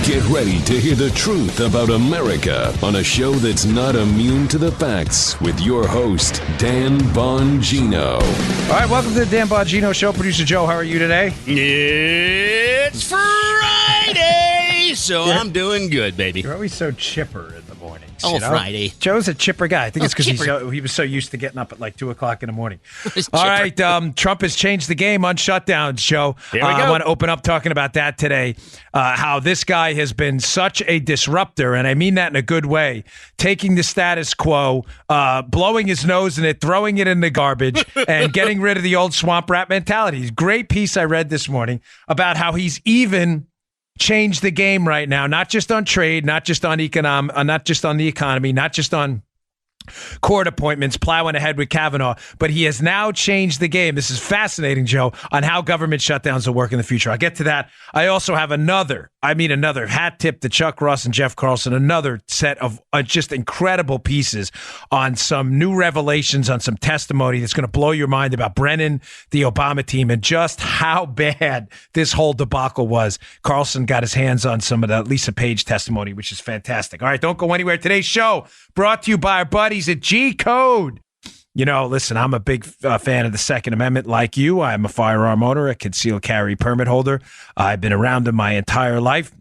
Get ready to hear the truth about America on a show that's not immune to the facts with your host, Dan Bongino. All right, welcome to the Dan Bongino Show. Producer Joe, how are you today? It's Friday, so I'm doing good, baby. You're always so chipper in the mornings. Oh, you know? Friday. Joe's a chipper guy. I think it's because chipper. he was so used to getting up at like 2 o'clock in the morning. He's All chipper. right, Trump has changed the game on shutdowns, Joe. Here we go. I want to open up talking about that today, how this guy has been such a disruptor, and I mean that in a good way, taking the status quo, blowing his nose in it, throwing it in the garbage, and getting rid of the old swamp rat mentality. Great piece I read this morning about how he's even changed the game right now, not just on trade, not just on not just on the economy, not just on court appointments, plowing ahead with Kavanaugh, but he has now changed the game. This is fascinating, Joe, on how government shutdowns will work in the future. I'll get to that. I also have another hat tip to Chuck Ross and Jeff Carlson, another set of just incredible pieces on some new revelations, on some testimony that's going to blow your mind about Brennan, the Obama team, and just how bad this whole debacle was. Carlson got his hands on some of the Lisa Page testimony, which is fantastic. All right, don't go anywhere. Today's show brought to you by our buddies at G Code. You know, listen, I'm a big fan of the Second Amendment like you. I'm a firearm owner, a concealed carry permit holder. I've been around them my entire life.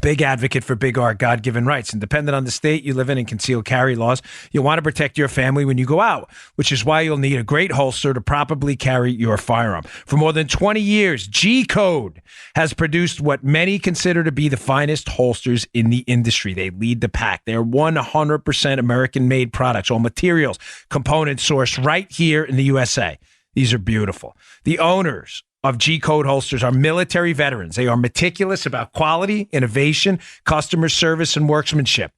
Big advocate for big R, God-given rights. And depending on the state you live in and concealed carry laws, you'll want to protect your family when you go out, which is why you'll need a great holster to properly carry your firearm. For more than 20 years, G Code has produced what many consider to be the finest holsters in the industry. They lead the pack. They're 100% American-made products, all materials, components sourced right here in the USA. These are beautiful. The owners of G Code holsters are military veterans. They are meticulous about quality, innovation, customer service, and workmanship.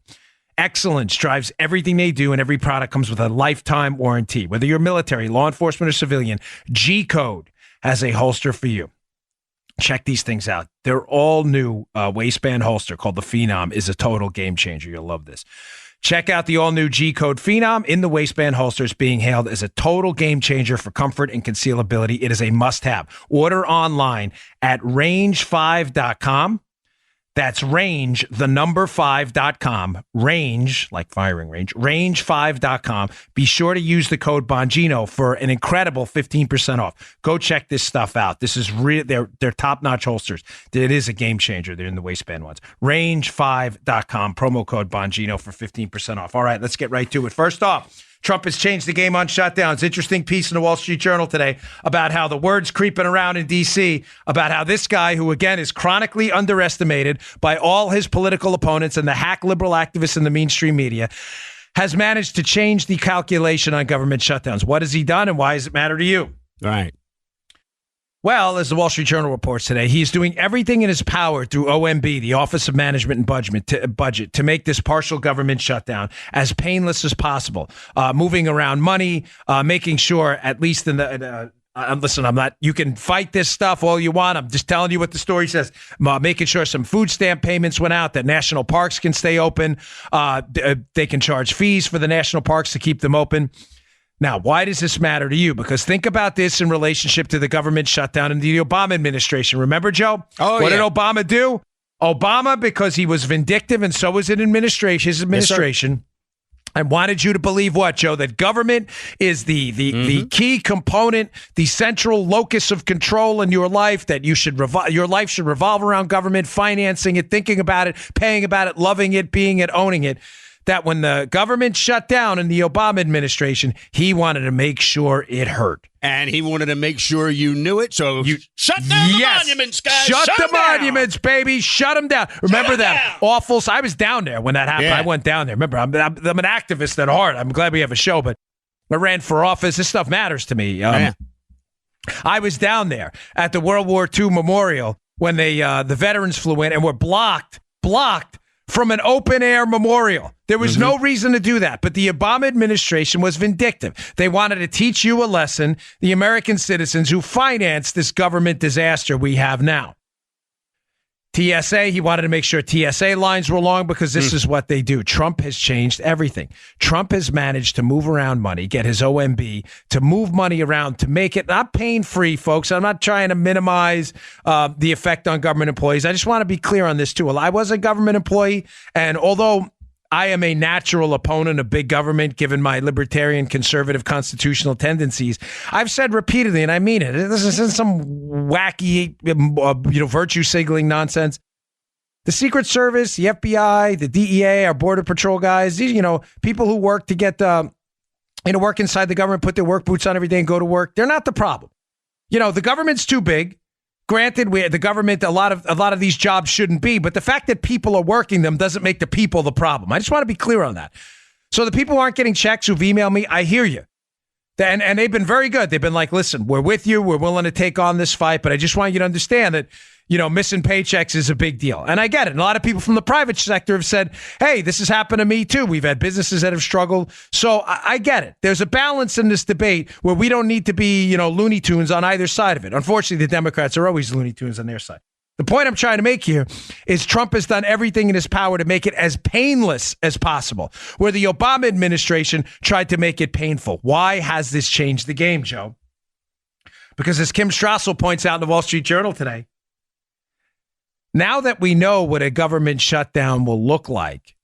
Excellence drives everything they do, and every product comes with a lifetime warranty. Whether you're military, law enforcement, or civilian, G Code has a holster for you. Check these things out. Their all-new waistband holster called the Phenom is a total game changer. You'll love this. Check out the all-new G Code Phenom in the waistband holsters, being hailed as a total game changer for comfort and concealability. It is a must-have. Order online at range5.com. That's range, the number 5.com. Range, like firing range, range5.com. Be sure to use the code Bongino for an incredible 15% off. Go check this stuff out. This is real. They're top-notch holsters. It is a game changer. They're in the waistband ones. Range5.com. Promo code Bongino for 15% off. All right, let's get right to it. First off, Trump has changed the game on shutdowns. Interesting piece in the Wall Street Journal today about how the word's creeping around in D.C. about how this guy, who again is chronically underestimated by all his political opponents and the hack liberal activists in the mainstream media, has managed to change the calculation on government shutdowns. What has he done, and why does it matter to you? Right. Well, as the Wall Street Journal reports today, he's doing everything in his power through OMB, the Office of Management and Budget, to make this partial government shutdown as painless as possible. Moving around money, making sure, at least in the listen, I'm not. You can fight this stuff all you want. I'm just telling you what the story says. Making sure some food stamp payments went out, that national parks can stay open. They can charge fees for the national parks to keep them open. Now, why does this matter to you? Because think about this in relationship to the government shutdown in the Obama administration. Remember, Joe? What did Obama do? Obama, because he was vindictive, and so was his administration, and wanted you to believe what, Joe? That government is the key component, the central locus of control in your life, that you should your life should revolve around government, financing it, thinking about it, paying about it, loving it, being it, owning it. That when the government shut down in the Obama administration, he wanted to make sure it hurt. And he wanted to make sure you knew it, so you shut down the monuments, guys. Shut the monuments, baby. Shut them down. Remember that awful... I was down there when that happened. Yeah. I went down there. Remember, I'm an activist at heart. I'm glad we have a show, but I ran for office. This stuff matters to me. I was down there at the World War II Memorial when the veterans flew in and were blocked from an open-air memorial. There was no reason to do that, but the Obama administration was vindictive. They wanted to teach you a lesson, the American citizens who financed this government disaster we have now. TSA, he wanted to make sure TSA lines were long because this is what they do. Trump has changed everything. Trump has managed to move around money, get his OMB to move money around to make it not pain-free, folks. I'm not trying to minimize the effect on government employees. I just want to be clear on this, too. Well, I was a government employee, and although I am a natural opponent of big government, given my libertarian, conservative, constitutional tendencies, I've said repeatedly, and I mean it, this isn't some wacky, virtue signaling nonsense. The Secret Service, the FBI, the DEA, our Border Patrol guys, these, people who work to get, work inside the government, put their work boots on every day and go to work, they're not the problem. The government's too big. Granted, the government, a lot of these jobs shouldn't be, but the fact that people are working them doesn't make the people the problem. I just want to be clear on that. So the people who aren't getting checks who've emailed me, I hear you. And they've been very good. They've been like, listen, we're with you. We're willing to take on this fight, but I just want you to understand that, missing paychecks is a big deal. And I get it. And a lot of people from the private sector have said, hey, this has happened to me too. We've had businesses that have struggled. So I get it. There's a balance in this debate where we don't need to be, Looney Tunes on either side of it. Unfortunately, the Democrats are always Looney Tunes on their side. The point I'm trying to make here is Trump has done everything in his power to make it as painless as possible, where the Obama administration tried to make it painful. Why has this changed the game, Joe? Because as Kim Strassel points out in the Wall Street Journal today, now that we know what a government shutdown will look like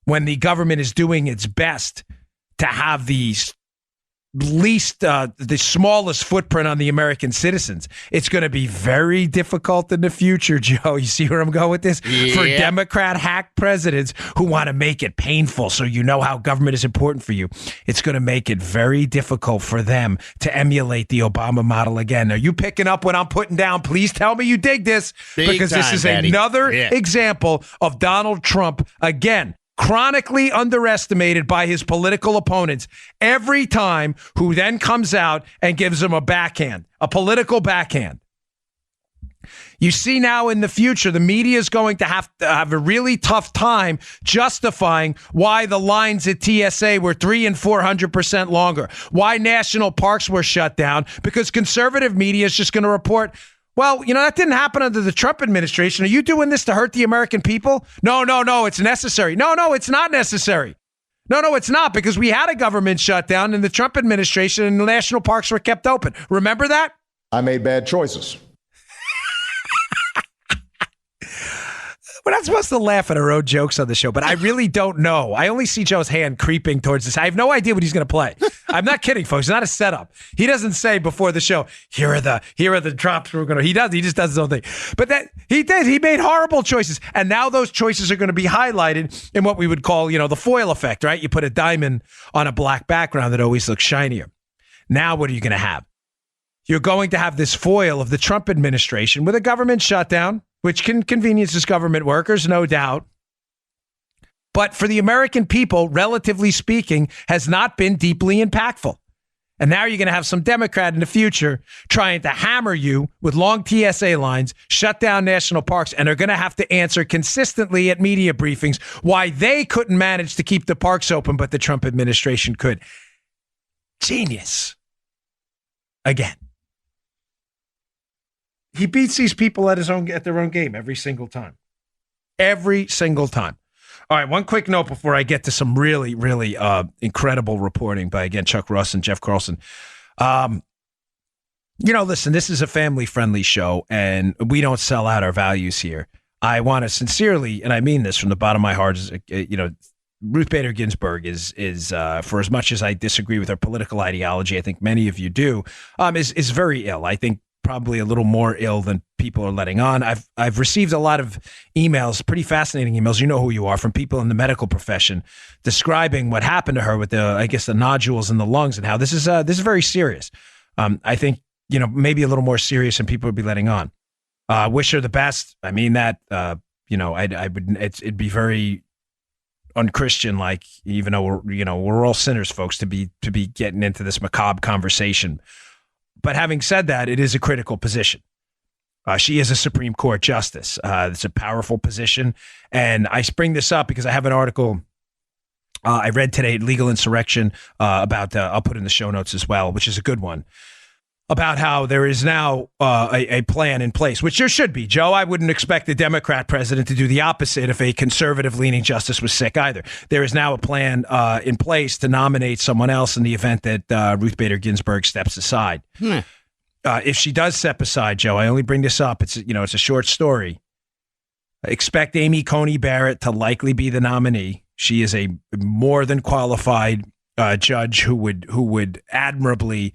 when the government is doing its best to have the smallest footprint on the American citizens, it's going to be very difficult in the future, Joe. You see where I'm going with this? Yeah. For Democrat hack presidents who want to make it painful so you know how government is important for you, it's going to make it very difficult for them to emulate the Obama model again. Are you picking up what I'm putting down? Please tell me you dig this, because this is another example of Donald Trump, again, chronically underestimated by his political opponents every time, who then comes out and gives him a backhand, a political backhand. You see now in the future, the media is going to have a really tough time justifying why the lines at TSA were 300% and 400% longer, why national parks were shut down, because conservative media is just going to report, well, that didn't happen under the Trump administration. Are you doing this to hurt the American people? No, it's necessary. No, it's not necessary. No, it's not, because we had a government shutdown in the Trump administration and the national parks were kept open. Remember that? I made bad choices. We're not supposed to laugh at our own jokes on the show, but I really don't know. I only see Joe's hand creeping towards this. I have no idea what he's going to play. I'm not kidding, folks. It's not a setup. He doesn't say before the show, here are the drops we're going to. He just does his own thing. But that he did. He made horrible choices. And now those choices are going to be highlighted in what we would call, the foil effect, right? You put a diamond on a black background that always looks shinier. Now what are you going to have? You're going to have this foil of the Trump administration with a government shutdown, which can convenience government workers, no doubt. But for the American people, relatively speaking, has not been deeply impactful. And now you're going to have some Democrat in the future trying to hammer you with long TSA lines, shut down national parks, and are going to have to answer consistently at media briefings why they couldn't manage to keep the parks open, but the Trump administration could. Genius. Again. He beats these people at their own game every single time. Every single time. All right, one quick note before I get to some really, really incredible reporting by, again, Chuck Russ and Jeff Carlson. Listen, this is a family-friendly show, and we don't sell out our values here. I want to sincerely, and I mean this from the bottom of my heart, Ruth Bader Ginsburg is for as much as I disagree with her political ideology, I think many of you do, is very ill. I think probably a little more ill than people are letting on. I've received a lot of emails, pretty fascinating emails, you know who you are, from people in the medical profession describing what happened to her with the nodules in the lungs and how this is very serious. I think, maybe a little more serious than people would be letting on. Wish her the best. I mean that, it'd be very unchristian, like, even though we're all sinners, folks, to be getting into this macabre conversation. But having said that, it is a critical position. She is a Supreme Court justice. It's a powerful position. And I bring this up because I have an article I read today, Legal Insurrection, about, I'll put in the show notes as well, which is a good one. about how there is now a plan in place, which there should be. Joe, I wouldn't expect the Democrat president to do the opposite if a conservative-leaning justice was sick either. There is now a plan in place to nominate someone else in the event that Ruth Bader Ginsburg steps aside. If she does step aside, Joe, I only bring this up. It's a short story. Expect Amy Coney Barrett to likely be the nominee. She is a more than qualified judge who would admirably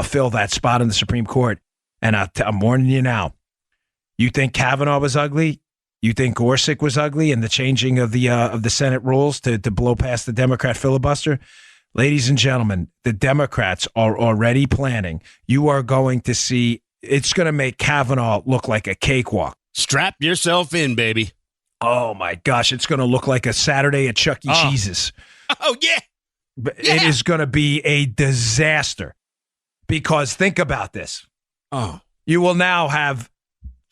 fill that spot in the Supreme Court. And I'm warning you now. You think Kavanaugh was ugly? You think Gorsuch was ugly and the changing of the Senate rules to blow past the Democrat filibuster? Ladies and gentlemen, the Democrats are already planning. You are going to see, it's going to make Kavanaugh look like a cakewalk. Strap yourself in, baby. Oh, my gosh. It's going to look like a Saturday at Chuck E. Cheese's. Oh, yeah. It is going to be a disaster because think about this. Oh, you will now have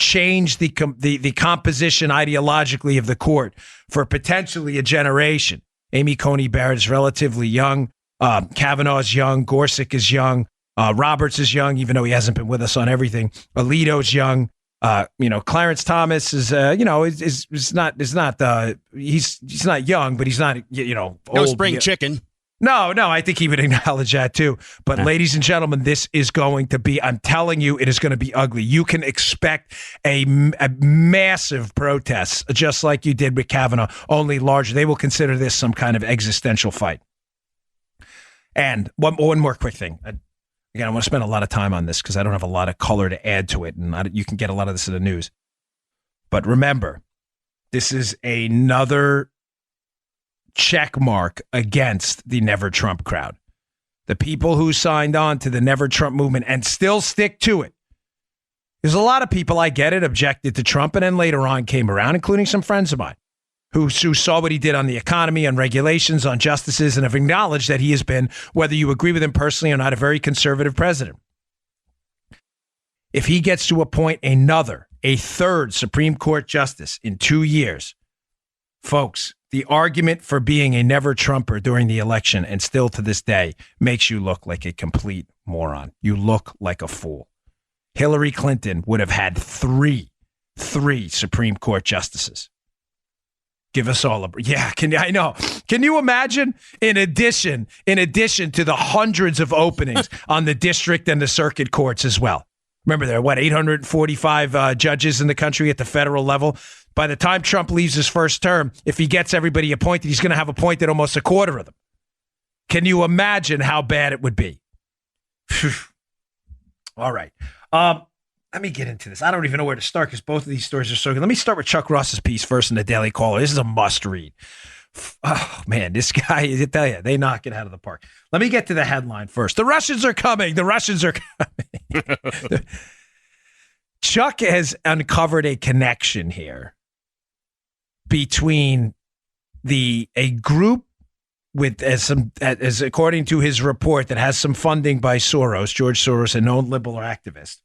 changed the composition ideologically of the court for potentially a generation. Amy Coney Barrett is relatively young. Kavanaugh is young. Gorsuch is young. Roberts is young, even though he hasn't been with us on everything. Alito's young. Clarence Thomas is he's not young, but he's not old. No spring chicken. No, I think he would acknowledge that too. But ladies and gentlemen, this is going to be, I'm telling you, it is going to be ugly. You can expect a massive protest, just like you did with Kavanaugh, only larger. They will consider this some kind of existential fight. And one more quick thing. Again, I want to spend a lot of time on this because I don't have a lot of color to add to it, and you can get a lot of this in the news. But remember, this is another check mark against the Never Trump crowd. The people who signed on to the Never Trump movement and still stick to it. There's a lot of people, I get it, objected to Trump and then later on came around, including some friends of mine who saw what he did on the economy, on regulations, on justices, and have acknowledged that he has been, whether you agree with him personally or not, a very conservative president. If he gets to appoint a third Supreme Court justice in 2 years, folks, the argument for being a never Trumper during the election and still to this day makes you look like a complete moron. You look like a fool. Hillary Clinton would have had three Supreme Court justices. Give us all I know. Can you imagine? In addition to the hundreds of openings on the district and the circuit courts as well. Remember, there are 845 judges in the country at the federal level. By the time Trump leaves his first term, if he gets everybody appointed, he's going to have appointed almost a quarter of them. Can you imagine how bad it would be? All right. Let me get into this. I don't even know where to start because both of these stories are so good. Let me start with Chuck Ross's piece first in the Daily Caller. This is a must read. Oh, man, this guy, I tell you, they knock it out of the park. Let me get to the headline first. The Russians are coming. The Russians are coming. Chuck has uncovered a connection here between a group with as according to his report that has some funding by Soros, George Soros, a known liberal activist,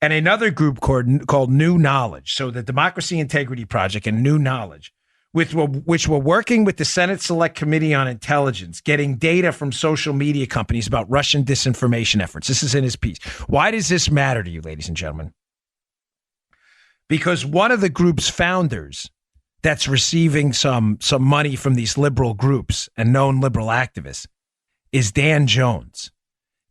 and another group called New Knowledge. So the Democracy Integrity Project and New Knowledge, which were working with the Senate Select Committee on Intelligence, getting data from social media companies about Russian disinformation efforts. This is in his piece. Why does this matter to you, ladies and gentlemen? Because one of the group's founders that's receiving some money from these liberal groups and known liberal activists is Dan Jones.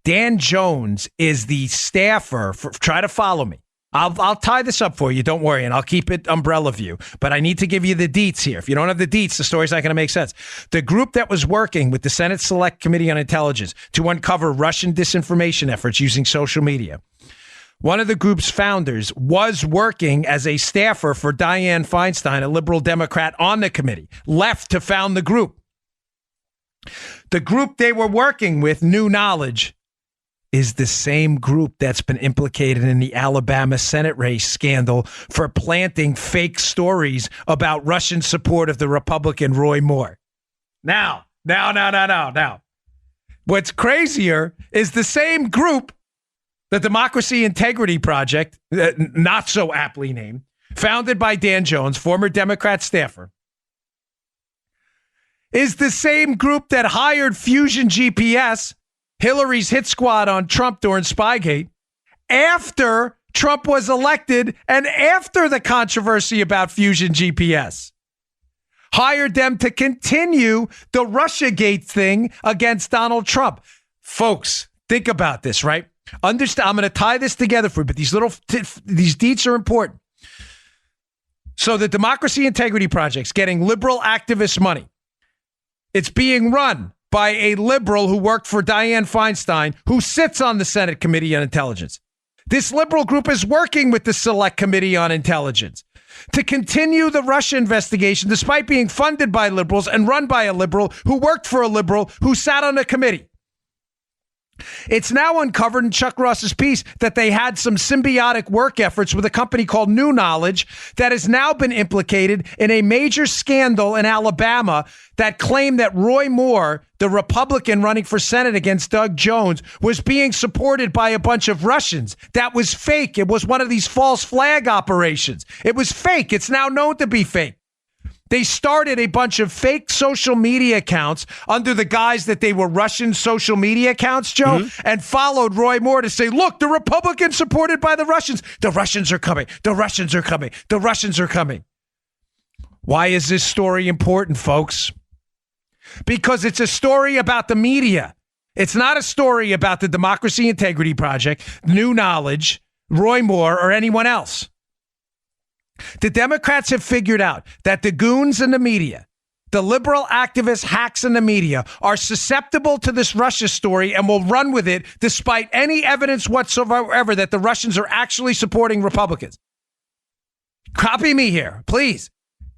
Dan Jones is the staffer try to follow me. I'll tie this up for you. Don't worry. And I'll keep it umbrella view, but I need to give you the deets here. If you don't have the deets, the story's not going to make sense. The group that was working with the Senate Select Committee on Intelligence to uncover Russian disinformation efforts using social media. One of the group's founders was working as a staffer for Dianne Feinstein, a liberal Democrat on the committee, left to found the group. The group they were working with, New Knowledge, is the same group that's been implicated in the Alabama Senate race scandal for planting fake stories about Russian support of the Republican Roy Moore. Now. What's crazier is the same group, the Democracy Integrity Project, not so aptly named, founded by Dan Jones, former Democrat staffer, is the same group that hired Fusion GPS Hillary's hit squad on Trump during Spygate after Trump was elected and after the controversy about Fusion GPS. Hired them to continue the Russiagate thing against Donald Trump. Folks, think about this, right? Understand, I'm going to tie this together for you, but these deets are important. So the Democracy Integrity Project's getting liberal activist money. It's being run by a liberal who worked for Dianne Feinstein, who sits on the Senate Committee on Intelligence. This liberal group is working with the Select Committee on Intelligence to continue the Russia investigation, despite being funded by liberals and run by a liberal who worked for a liberal who sat on the committee. It's now uncovered in Chuck Ross's piece that they had some symbiotic work efforts with a company called New Knowledge that has now been implicated in a major scandal in Alabama that claimed that Roy Moore, the Republican running for Senate against Doug Jones, was being supported by a bunch of Russians. That was fake. It was one of these false flag operations. It was fake. It's now known to be fake. They started a bunch of fake social media accounts under the guise that they were Russian social media accounts, Joe, and followed Roy Moore to say, look, the Republicans supported by the Russians. The Russians are coming. The Russians are coming. The Russians are coming. Why is this story important, folks? Because it's a story about the media. It's not a story about the Democracy Integrity Project, New Knowledge, Roy Moore, or anyone else. The Democrats have figured out that the goons in the media, the liberal activist hacks in the media, are susceptible to this Russia story and will run with it despite any evidence whatsoever that the Russians are actually supporting Republicans. Copy me here, please.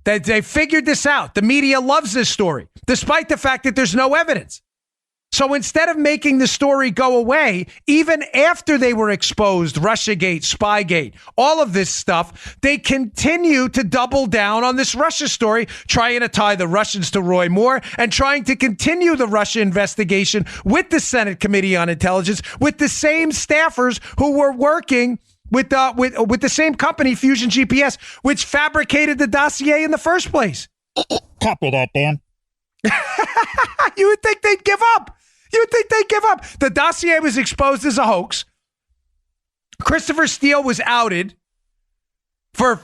They figured this out. The media loves this story, despite the fact that there's no evidence. So instead of making the story go away, even after they were exposed, Russiagate, Spygate, all of this stuff, they continue to double down on this Russia story, trying to tie the Russians to Roy Moore and trying to continue the Russia investigation with the Senate Committee on Intelligence, with the same staffers who were working with the same company, Fusion GPS, which fabricated the dossier in the first place. Copy that, Dan. You would think they'd give up. You'd think they'd give up. The dossier was exposed as a hoax. Christopher Steele was outed for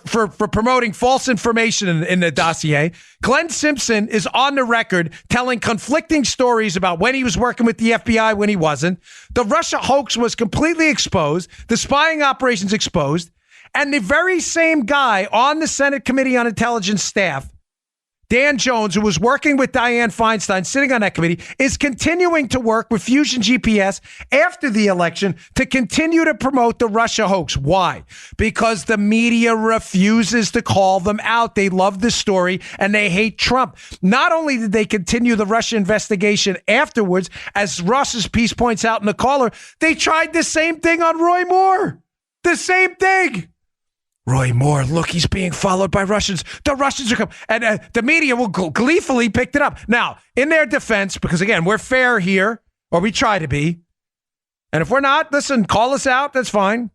promoting false information in the dossier. Glenn Simpson is on the record telling conflicting stories about when he was working with the FBI, when he wasn't. The Russia hoax was completely exposed. The spying operations exposed. And the very same guy on the Senate Committee on Intelligence staff, Dan Jones, who was working with Dianne Feinstein, sitting on that committee, is continuing to work with Fusion GPS after the election to continue to promote the Russia hoax. Why? Because the media refuses to call them out. They love the story and they hate Trump. Not only did they continue the Russia investigation afterwards, as Ross's piece points out in the caller, they tried the same thing on Roy Moore. The same thing. Roy Moore, look, he's being followed by Russians. The Russians are coming. And the media will gleefully pick it up. Now, in their defense, because again, we're fair here, or we try to be. And if we're not, listen, call us out. That's fine.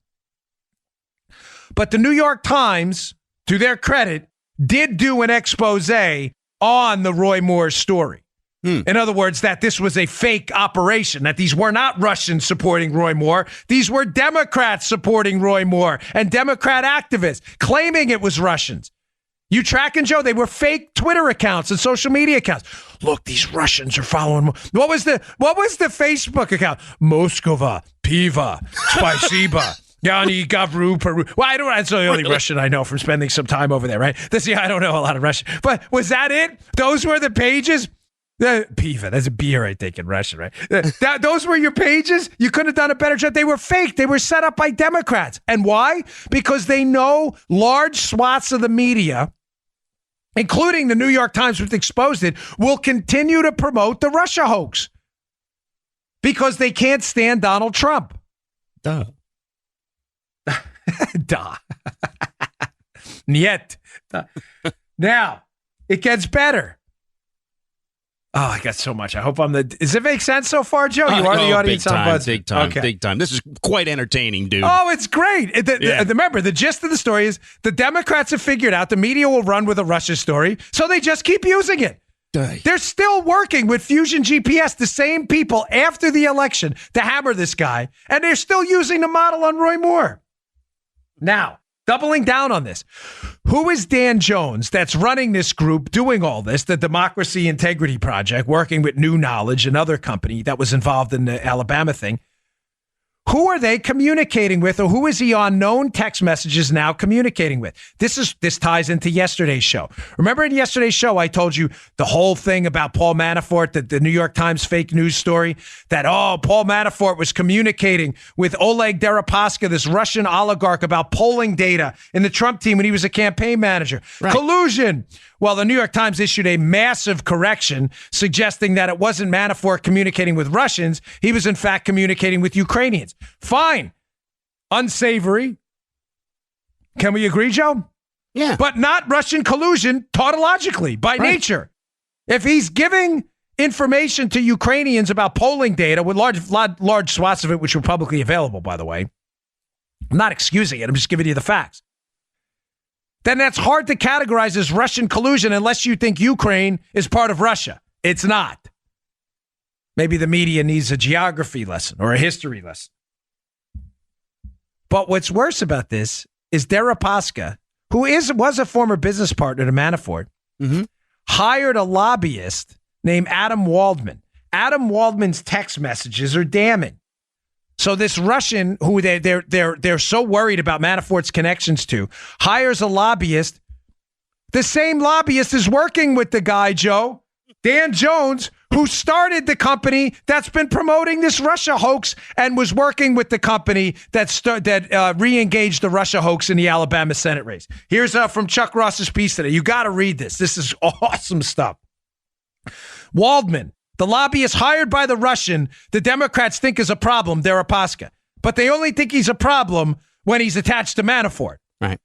But the New York Times, to their credit, did do an expose on the Roy Moore story. In other words, that this was a fake operation, that these were not Russians supporting Roy Moore. These were Democrats supporting Roy Moore and Democrat activists claiming it was Russians. You tracking, Joe? They were fake Twitter accounts and social media accounts. Look, these Russians are following. What was the Facebook account? Moskova, Piva, Spasiba. Yani Gavru, Peru. Well, that's the only Russian I know from spending some time over there, right? I don't know a lot of Russian. But was that it? Those were the pages? Piva, that's a beer, I think, in Russian, right? Those were your pages? You couldn't have done a better job. They were fake. They were set up by Democrats. And why? Because they know large swaths of the media, including the New York Times, which exposed it, will continue to promote the Russia hoax because they can't stand Donald Trump. Duh. Duh. Niet. Now, it gets better. Oh, I got so much. I hope I'm the... Does it make sense so far, Joe? You are the audience on Buzz. Big time. This is quite entertaining, dude. Oh, it's great. Remember, the gist of the story is the Democrats have figured out the media will run with a Russia story, so they just keep using it. day. They're still working with Fusion GPS, the same people after the election to hammer this guy, and they're still using the model on Roy Moore. Now, doubling down on this, who is Dan Jones that's running this group, doing all this, the Democracy Integrity Project, working with New Knowledge, another company that was involved in the Alabama thing? Who are they communicating with, or who is he on known text messages now communicating with? This ties into yesterday's show. Remember in yesterday's show, I told you the whole thing about Paul Manafort, the New York Times fake news story, that, Paul Manafort was communicating with Oleg Deripaska, this Russian oligarch, about polling data in the Trump team when he was a campaign manager. Right. Collusion. Well, the New York Times issued a massive correction suggesting that it wasn't Manafort communicating with Russians. He was, in fact, communicating with Ukrainians. Fine. Unsavory. Can we agree, Joe? Yeah. But not Russian collusion tautologically, by nature. If he's giving information to Ukrainians about polling data with large swaths of it, which were publicly available, by the way, I'm not excusing it. I'm just giving you the facts. Then that's hard to categorize as Russian collusion unless you think Ukraine is part of Russia. It's not. Maybe the media needs a geography lesson or a history lesson. But what's worse about this is Deripaska, who was a former business partner to Manafort, hired a lobbyist named Adam Waldman. Adam Waldman's text messages are damning. So this Russian, who they're so worried about Manafort's connections to, hires a lobbyist. The same lobbyist is working with the guy, Joe, Dan Jones, who started the company that's been promoting this Russia hoax and was working with the company that re-engaged the Russia hoax in the Alabama Senate race. Here's from Chuck Ross's piece today. You got to read this. This is awesome stuff. Waldman, the lobbyist hired by the Russian, the Democrats think is a problem, Deripaska. But they only think he's a problem when he's attached to Manafort. Right.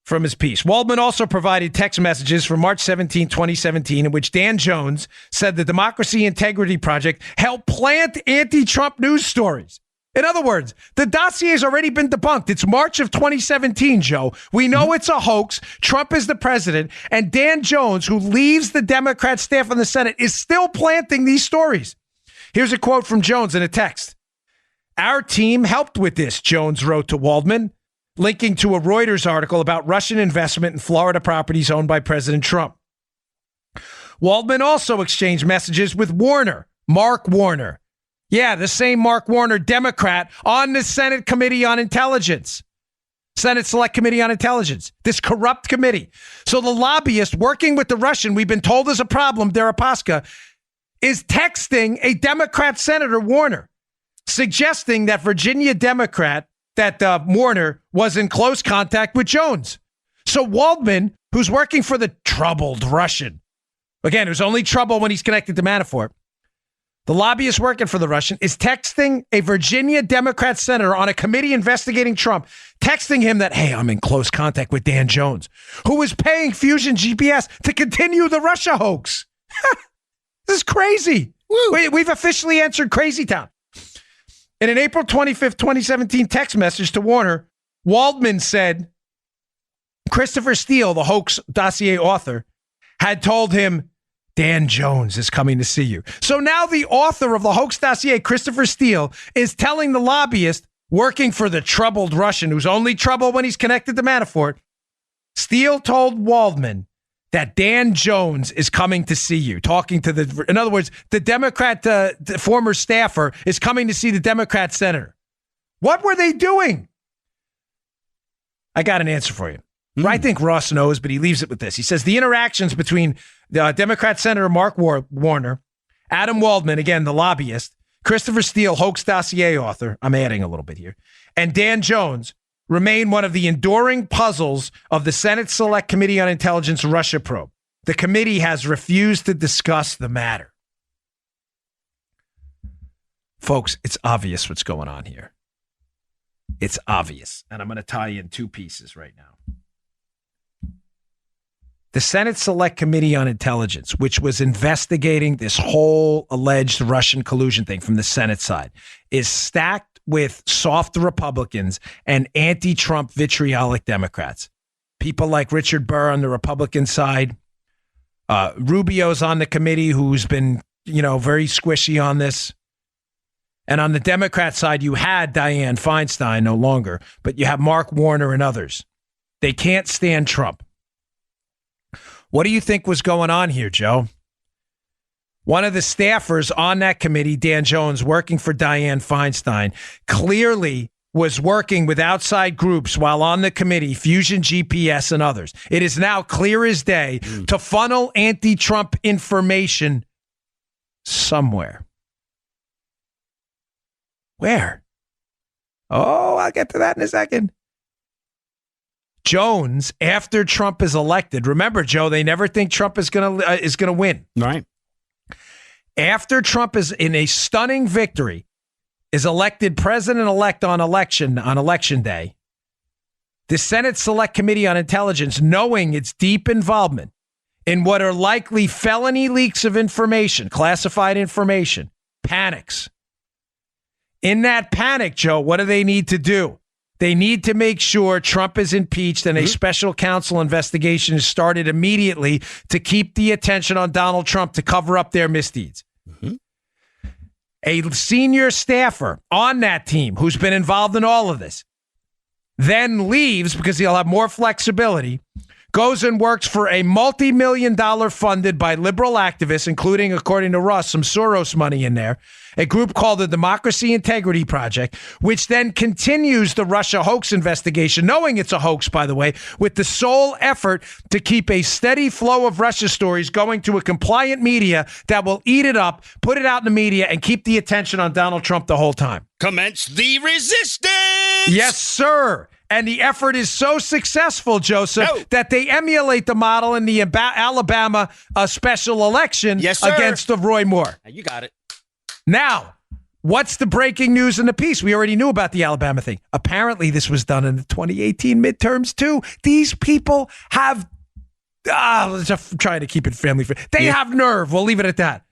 From his piece. Waldman also provided text messages from March 17, 2017, in which Dan Jones said the Democracy Integrity Project helped plant anti-Trump news stories. In other words, the dossier has already been debunked. It's March of 2017, Joe. We know it's a hoax. Trump is the president. And Dan Jones, who leaves the Democrat staff in the Senate, is still planting these stories. Here's a quote from Jones in a text. Our team helped with this, Jones wrote to Waldman, linking to a Reuters article about Russian investment in Florida properties owned by President Trump. Waldman also exchanged messages with Mark Warner. Yeah, the same Mark Warner, Democrat, on the Senate Committee on Intelligence. Senate Select Committee on Intelligence. This corrupt committee. So the lobbyist working with the Russian, we've been told is a problem, Deripaska, is texting a Democrat Senator, Warner, suggesting that Virginia Democrat, that Warner was in close contact with Jones. So Waldman, who's working for the troubled Russian, again, who's only trouble when he's connected to Manafort, the lobbyist working for the Russian is texting a Virginia Democrat senator on a committee investigating Trump, texting him that, hey, I'm in close contact with Dan Jones, who is paying Fusion GPS to continue the Russia hoax. This is crazy. We've officially entered Crazy Town. In an April 25th, 2017 text message to Warner, Waldman said Christopher Steele, the hoax dossier author, had told him, Dan Jones is coming to see you. So now the author of the hoax dossier, Christopher Steele, is telling the lobbyist working for the troubled Russian, who's only trouble when he's connected to Manafort. Steele told Waldman that Dan Jones is coming to see you, in other words, the Democrat the former staffer is coming to see the Democrat senator. What were they doing? I got an answer for you. I think Ross knows, but he leaves it with this. He says the interactions between the Democrat Senator Mark Warner, Adam Waldman, again, the lobbyist, Christopher Steele, hoax dossier author, I'm adding a little bit here, and Dan Jones remain one of the enduring puzzles of the Senate Select Committee on Intelligence Russia probe. The committee has refused to discuss the matter. Folks, it's obvious what's going on here. It's obvious. And I'm going to tie in two pieces right now. The Senate Select Committee on Intelligence, which was investigating this whole alleged Russian collusion thing from the Senate side, is stacked with soft Republicans and anti-Trump vitriolic Democrats. People like Richard Burr on the Republican side, Rubio's on the committee, who's been, very squishy on this. And on the Democrat side, you had Dianne Feinstein, no longer, but you have Mark Warner and others. They can't stand Trump. What do you think was going on here, Joe? One of the staffers on that committee, Dan Jones, working for Dianne Feinstein, clearly was working with outside groups while on the committee, Fusion GPS and others. It is now clear as day to funnel anti-Trump information somewhere. Where? Oh, I'll get to that in a second. Jones, after Trump is elected, remember, Joe, they never think Trump is gonna win. Right. After Trump is in a stunning victory, is elected president-elect on election day, the Senate Select Committee on Intelligence, knowing its deep involvement in what are likely felony leaks of information, classified information, panics. In that panic, Joe, what do they need to do? They need to make sure Trump is impeached and a special counsel investigation is started immediately to keep the attention on Donald Trump to cover up their misdeeds. A senior staffer on that team who's been involved in all of this then leaves because he'll have more flexibility, goes and works for a multi-million-dollar funded by liberal activists, including, according to Russ, some Soros money in there, a group called the Democracy Integrity Project, which then continues the Russia hoax investigation, knowing it's a hoax, by the way, with the sole effort to keep a steady flow of Russia stories going to a compliant media that will eat it up, put it out in the media, and keep the attention on Donald Trump the whole time. Commence the resistance! Yes, sir. And the effort is so successful, Joseph, that they emulate the model in the Alabama special election against Roy Moore. You got it. Now, what's the breaking news in the piece? We already knew about the Alabama thing. Apparently, this was done in the 2018 midterms, too. These people have... I'm trying to keep it family friendly. They have nerve. We'll leave it at that.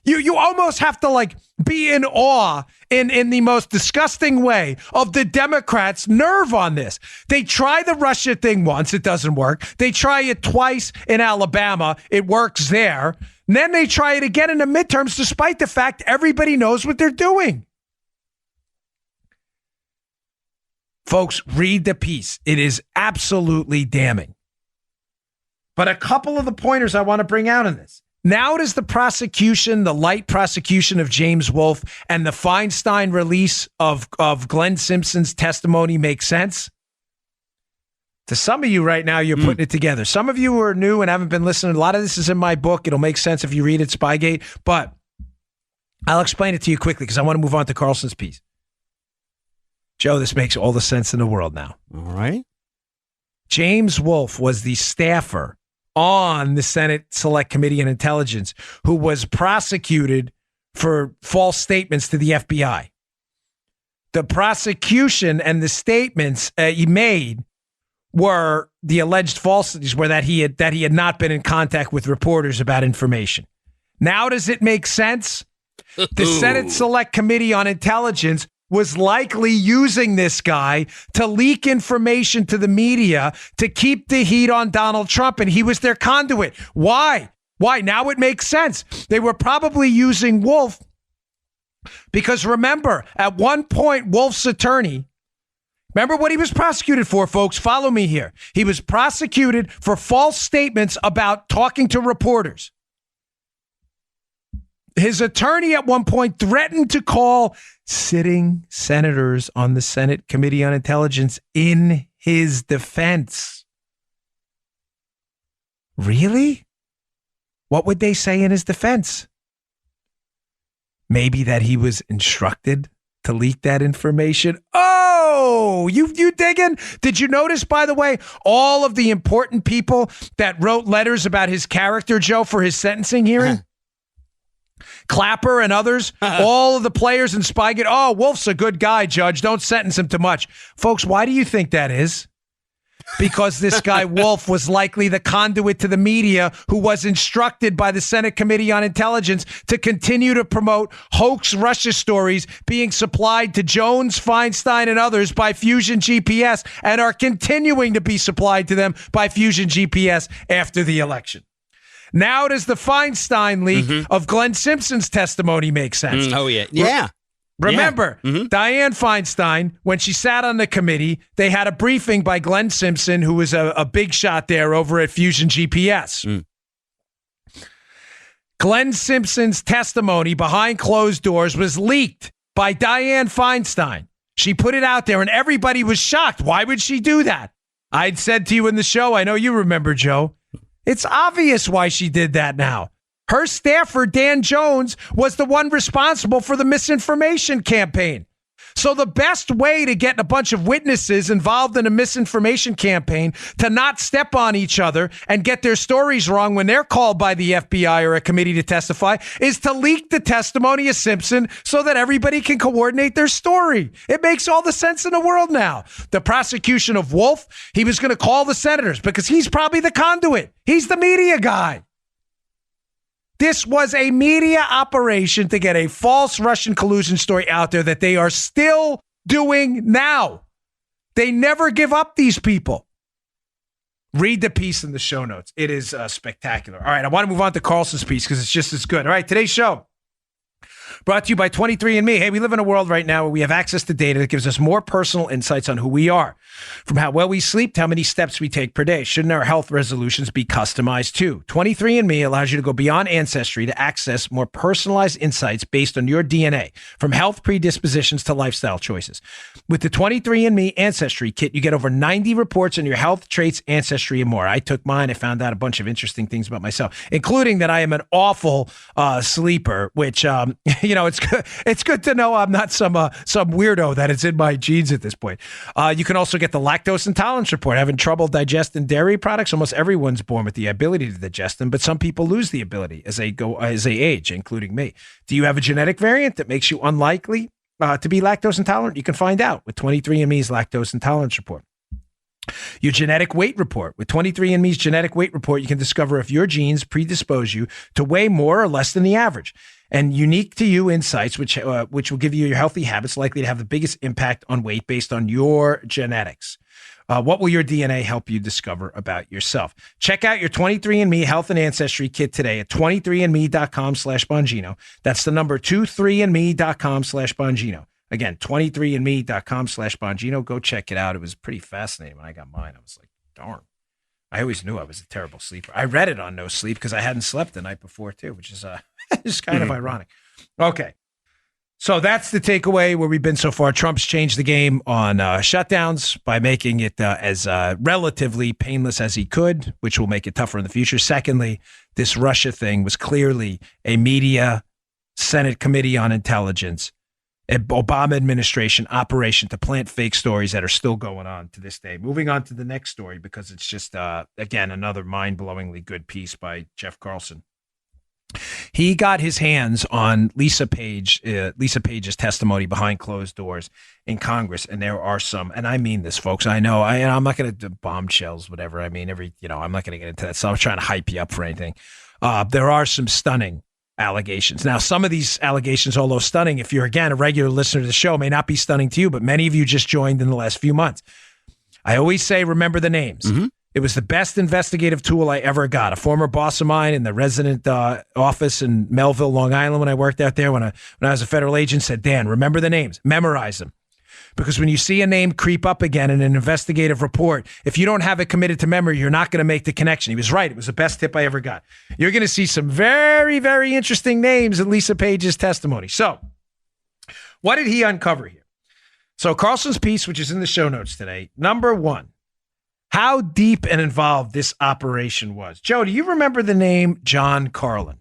You almost have to be in awe in the most disgusting way of the Democrats' nerve on this. They try the Russia thing once, it doesn't work. They try it twice in Alabama, it works there. And then they try it again in the midterms, despite the fact everybody knows what they're doing. Folks, read the piece. It is absolutely damning. But a couple of the pointers I want to bring out in this. Now does the prosecution, the light prosecution of James Wolfe and the Feinstein release of Glenn Simpson's testimony make sense? To some of you right now, you're putting it together. Some of you who are new and haven't been listening, a lot of this is in my book. It'll make sense if you read it, Spygate. But I'll explain it to you quickly because I want to move on to Carlson's piece. Joe, this makes all the sense in the world now. All right. James Wolfe was the staffer on the Senate Select Committee on Intelligence who was prosecuted for false statements to the FBI. The prosecution and the statements he made were the alleged falsities, were that he had not been in contact with reporters about information. Now does it make sense? The Senate Select Committee on Intelligence was likely using this guy to leak information to the media to keep the heat on Donald Trump, and he was their conduit. Why? Now it makes sense. They were probably using Wolfe because, remember, at one point, Wolfe's attorney, remember what he was prosecuted for, folks? Follow me here. He was prosecuted for false statements about talking to reporters. His attorney at one point threatened to call sitting senators on the Senate Committee on Intelligence in his defense. Really? What would they say in his defense? Maybe that he was instructed to leak that information. Oh, you digging? Did you notice, by the way, all of the important people that wrote letters about his character, Joe, for his sentencing hearing? Clapper and others, all of the players in Spygate. Oh, Wolf's a good guy, Judge. Don't sentence him too much. Folks, why do you think that is? Because this guy Wolfe was likely the conduit to the media who was instructed by the Senate Committee on Intelligence to continue to promote hoax Russia stories being supplied to Jones, Feinstein, and others by Fusion GPS and are continuing to be supplied to them by Fusion GPS after the election. Now does the Feinstein leak of Glenn Simpson's testimony make sense? Oh, yeah. Yeah. Remember, Dianne Feinstein, when she sat on the committee, they had a briefing by Glenn Simpson, who was a big shot there over at Fusion GPS. Glenn Simpson's testimony behind closed doors was leaked by Dianne Feinstein. She put it out there, and everybody was shocked. Why would she do that? I'd said to you in the show, I know you remember, Joe, it's obvious why she did that now. Her staffer, Dan Jones, was the one responsible for the misinformation campaign. So the best way to get a bunch of witnesses involved in a misinformation campaign to not step on each other and get their stories wrong when they're called by the FBI or a committee to testify is to leak the testimony of Simpson so that everybody can coordinate their story. It makes all the sense in the world now. The prosecution of Wolf, he was going to call the senators because he's probably the conduit. He's the media guy. This was a media operation to get a false Russian collusion story out there that they are still doing now. They never give up, these people. Read the piece in the show notes. It is spectacular. All right, I want to move on to Carlson's piece because it's just as good. All right, today's show brought to you by 23andMe. Hey, we live in a world right now where we have access to data that gives us more personal insights on who we are. From how well we sleep to how many steps we take per day. Shouldn't our health resolutions be customized too? 23andMe allows you to go beyond ancestry to access more personalized insights based on your DNA, from health predispositions to lifestyle choices. With the 23andMe Ancestry Kit, you get over 90 reports on your health, traits, ancestry, and more. I took mine. I found out a bunch of interesting things about myself, including that I am an awful sleeper, which, it's good to know I'm not some weirdo that it's in my genes at this point. You can also get the lactose intolerance report. Having trouble digesting dairy products? Almost everyone's born with the ability to digest them, but some people lose the ability as they age, including me. Do you have a genetic variant that makes you unlikely to be lactose intolerant? You can find out with 23andMe's lactose intolerance report. Your genetic weight report. With 23andMe's genetic weight report, you can discover if your genes predispose you to weigh more or less than the average. And unique to you insights, which will give you your healthy habits likely to have the biggest impact on weight based on your genetics. What will your DNA help you discover about yourself? Check out your 23andMe Health and Ancestry Kit today at 23andme.com/Bongino. That's the number 23andme.com/Bongino. Again, 23andme.com/Bongino. Go check it out. It was pretty fascinating when I got mine. I was like, darn. I always knew I was a terrible sleeper. I read it on No Sleep because I hadn't slept the night before too, which is just kind of ironic. Okay. So that's the takeaway where we've been so far. Trump's changed the game on shutdowns by making it as relatively painless as he could, which will make it tougher in the future. Secondly, this Russia thing was clearly a media Senate Committee on Intelligence, Obama administration operation to plant fake stories that are still going on to this day. Moving on to the next story, because it's just, again, another mind-blowingly good piece by Jeff Carlson. He got his hands on Lisa Page's testimony behind closed doors in Congress, and there are some, and I mean this, folks. I know I'm not going to do bombshells, whatever. I mean, I'm not going to get into that. So I'm trying to hype you up for anything. There are some stunning allegations. Now, some of these allegations, although stunning, if you're, again, a regular listener to the show, may not be stunning to you, but many of you just joined in the last few months. I always say, remember the names. Mm-hmm. It was the best investigative tool I ever got. A former boss of mine in the resident office in Melville, Long Island, when I worked out there, when I was a federal agent, said, Dan, remember the names, memorize them. Because when you see a name creep up again in an investigative report, if you don't have it committed to memory, you're not going to make the connection. He was right. It was the best tip I ever got. You're going to see some very, very interesting names in Lisa Page's testimony. So what did he uncover here? So Carlson's piece, which is in the show notes today, number one, how deep and involved this operation was. Joe, do you remember the name John Carlin?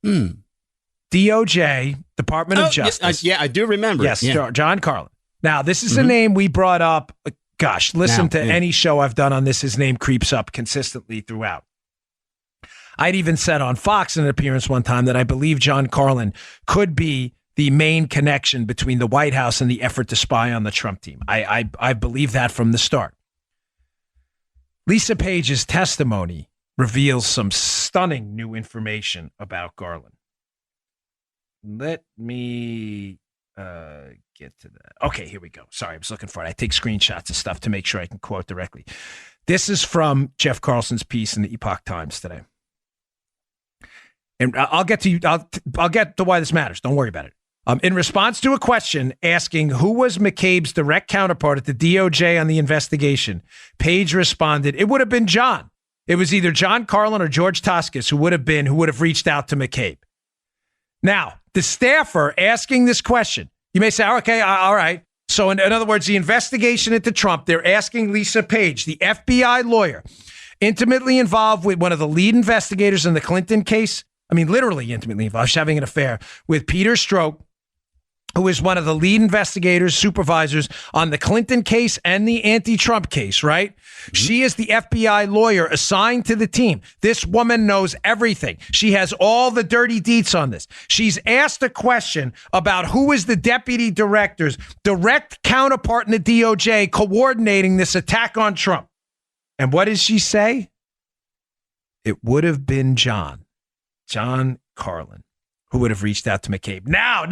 DOJ, Department of Justice. I do remember. Yes, yeah. John Carlin. Now, this is a name we brought up. Gosh, listen to any show I've done on this. His name creeps up consistently throughout. I'd even said on Fox in an appearance one time that I believe John Carlin could be the main connection between the White House and the effort to spy on the Trump team. I believe that from the start. Lisa Page's testimony reveals some stunning new information about Garland. Let me get to that. Okay, here we go. Sorry, I was looking for it. I take screenshots of stuff to make sure I can quote directly. This is from Jeff Carlson's piece in the Epoch Times today. And I'll get to you. I'll get to why this matters. Don't worry about it. In response to a question asking who was McCabe's direct counterpart at the DOJ on the investigation, Page responded, "It would have been John. It was either John Carlin or George Toscas who would have reached out to McCabe." Now, the staffer asking this question, you may say, "Okay, all right." So in other words, the investigation into Trump, they're asking Lisa Page, the FBI lawyer, intimately involved with one of the lead investigators in the Clinton case. I mean, literally intimately involved. She's having an affair with Peter Strzok, who is one of the lead investigators, supervisors on the Clinton case and the anti-Trump case, right? Mm-hmm. She is the FBI lawyer assigned to the team. This woman knows everything. She has all the dirty deets on this. She's asked a question about who is the deputy director's direct counterpart in the DOJ coordinating this attack on Trump. And what does she say? It would have been John Carlin, who would have reached out to McCabe. Now,